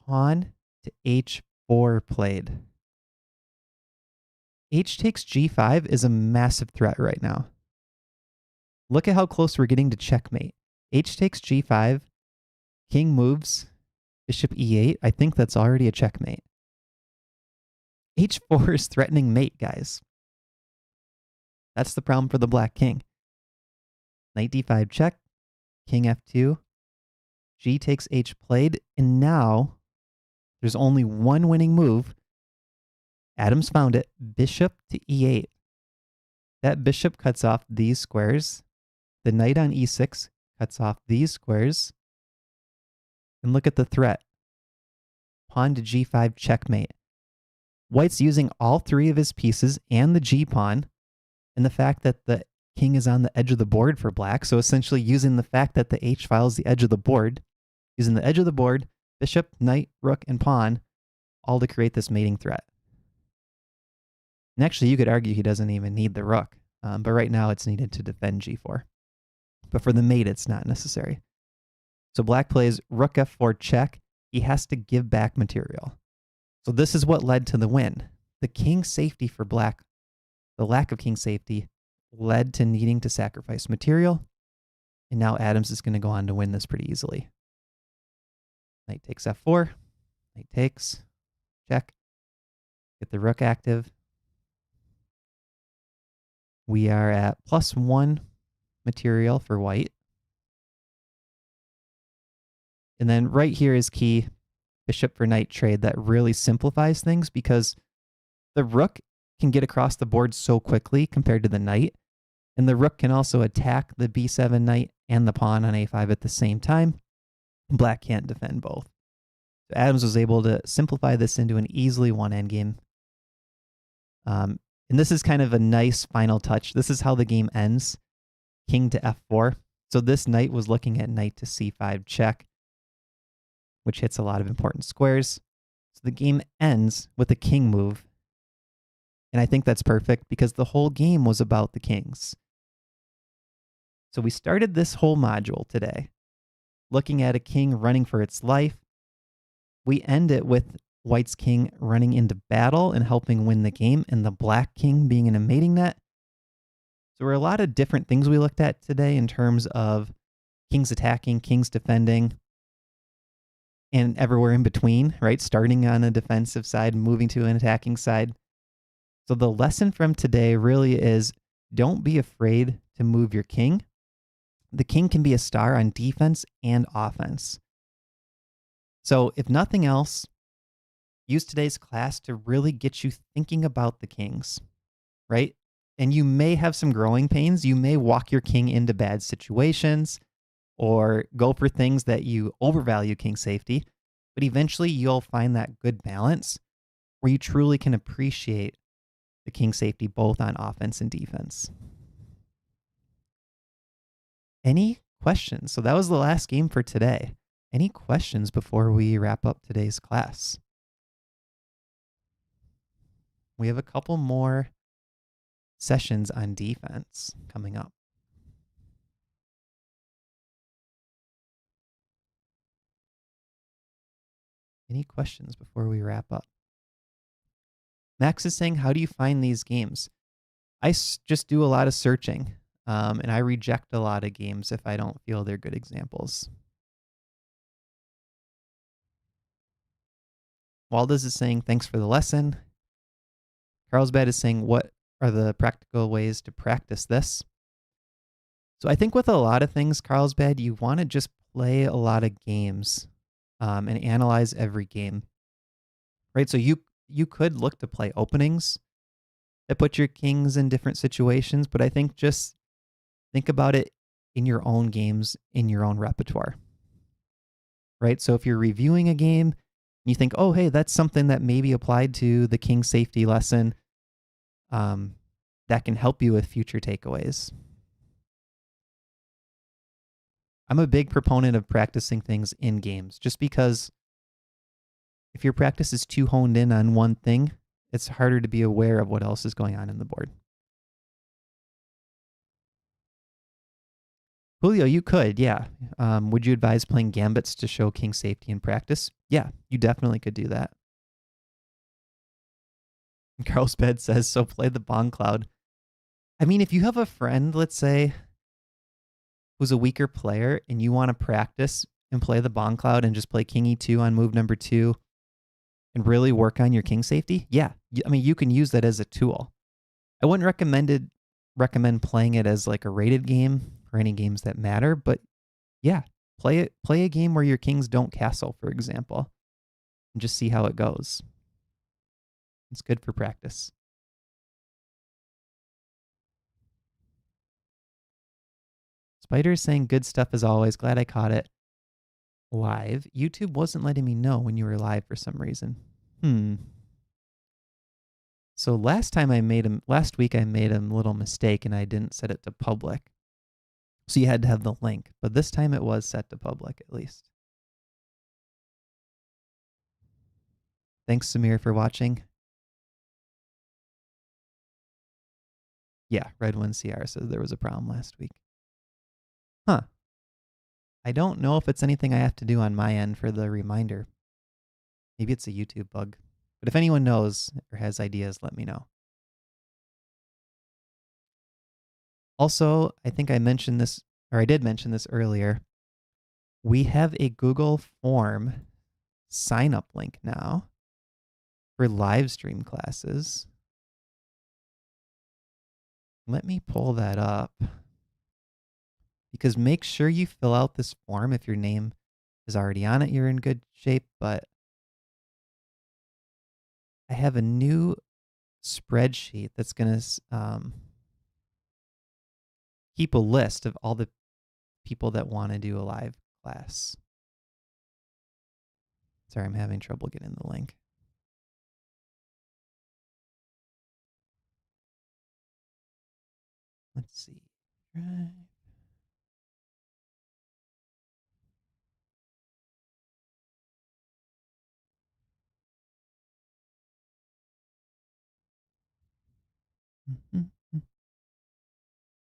Pawn to h4 played. H takes g5 is a massive threat right now. Look at how close we're getting to checkmate. H takes g5, king moves, bishop e8. I think that's already a checkmate. h4 is threatening mate, guys. That's the problem for the black king. Knight d5 check, king f2, g takes h played, and now there's only one winning move. Adams found it, bishop to e8. That bishop cuts off these squares. The knight on e6 cuts off these squares. And look at the threat. Pawn to g5 checkmate. White's using all three of his pieces and the g-pawn, and the fact that the king is on the edge of the board for black, so essentially using the fact that the h-file is the edge of the board, using the edge of the board, bishop, knight, rook, and pawn, all to create this mating threat. And actually, you could argue he doesn't even need the rook, but right now it's needed to defend g4. But for the mate, it's not necessary. So black plays rook f4 check. He has to give back material. So this is what led to the win. The king safety for black, the lack of king safety, led to needing to sacrifice material. And now Adams is going to go on to win this pretty easily. Knight takes f4. Knight takes. Check. Get the rook active. We are at +1 material for white. And then right here is key, bishop for knight trade. That really simplifies things because the rook can get across the board so quickly compared to the knight. And the rook can also attack the b7 knight and the pawn on a5 at the same time. Black can't defend both. So Adams was able to simplify this into an easily won endgame. And this is kind of a nice final touch. This is how the game ends. King to f4. So this knight was looking at knight to c5 check, which hits a lot of important squares. So the game ends with a king move. And I think that's perfect because the whole game was about the kings. So we started this whole module today looking at a king running for its life. We end it with white's king running into battle and helping win the game, and the black king being in a mating net. So there were a lot of different things we looked at today in terms of kings attacking, kings defending, and everywhere in between, right? Starting on a defensive side, moving to an attacking side. So the lesson from today really is don't be afraid to move your king. The king can be a star on defense and offense. So if nothing else, use today's class to really get you thinking about the kings, right? And you may have some growing pains. You may walk your king into bad situations or go for things that you overvalue king safety, but eventually you'll find that good balance where you truly can appreciate the king safety both on offense and defense. Any questions? So that was the last game for today. Any questions before we wrap up today's class? We have a couple more sessions on defense coming up. Any questions before we wrap up? Max is saying, how do you find these games? I just do a lot of searching, and I reject a lot of games if I don't feel they're good examples. Waldes is saying, thanks for the lesson. Carlsbad is saying, what are the practical ways to practice this? So I think with a lot of things, Carlsbad, you want to just play a lot of games and analyze every game, right? So you could look to play openings that put your kings in different situations, but I think just think about it in your own games, in your own repertoire, right? So if you're reviewing a game, you think, oh, hey, that's something that maybe applied to the king safety lesson that can help you with future takeaways. I'm a big proponent of practicing things in games just because if your practice is too honed in on one thing, it's harder to be aware of what else is going on in the board. Julio, you could, yeah. Would you advise playing gambits to show king safety in practice? Yeah, you definitely could do that. Carlsbad says, so play the Bong Cloud. I mean, if you have a friend, let's say, who's a weaker player and you want to practice and play the Bong Cloud and just play king e2 on move number 2 and really work on your king safety, yeah. I mean, you can use that as a tool. I wouldn't recommend it recommend playing it as like a rated game for any games that matter, but yeah, play a game where your kings don't castle, for example, and just see how it goes. It's good for practice. Spider is saying good stuff as always. Glad I caught it live. YouTube wasn't letting me know when you were live for some reason. So last week I made a little mistake and I didn't set it to public. So you had to have the link, but this time it was set to public at least. Thanks, Samir, for watching. Yeah, Red One CR says there was a problem last week. Huh. I don't know if it's anything I have to do on my end for the reminder. Maybe it's a YouTube bug. But if anyone knows or has ideas, let me know. Also, I think I mentioned this, or I did mention this earlier. We have a Google form sign up link now for live stream classes. Let me pull that up. Because make sure you fill out this form. If your name is already on it, you're in good shape. But I have a new spreadsheet that's going to keep a list of all the people that want to do a live class. Sorry, I'm having trouble getting the link. Let's see. Drive.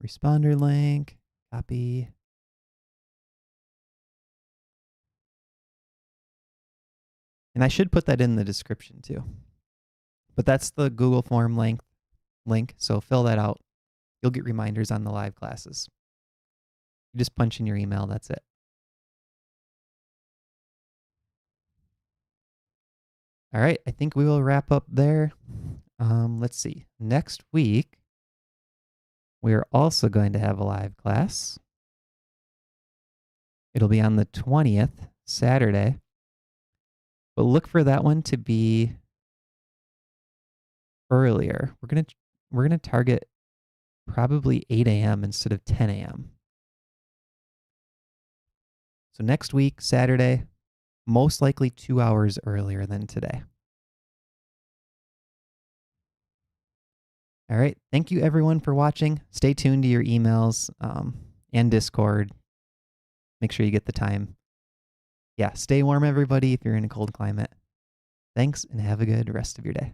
Responder link, copy. And I should put that in the description too. But that's the Google form link, so fill that out. You'll get reminders on the live classes. You just punch in your email, that's it. All right, I think we will wrap up there. Let's see. Next week, we are also going to have a live class. It'll be on the 20th, Saturday. But look for that one to be earlier. We're gonna target probably 8 a.m. instead of 10 a.m. So next week, Saturday, most likely 2 hours earlier than today. All right. Thank you, everyone, for watching. Stay tuned to your emails and Discord. Make sure you get the time. Yeah, stay warm, everybody, if you're in a cold climate. Thanks, and have a good rest of your day.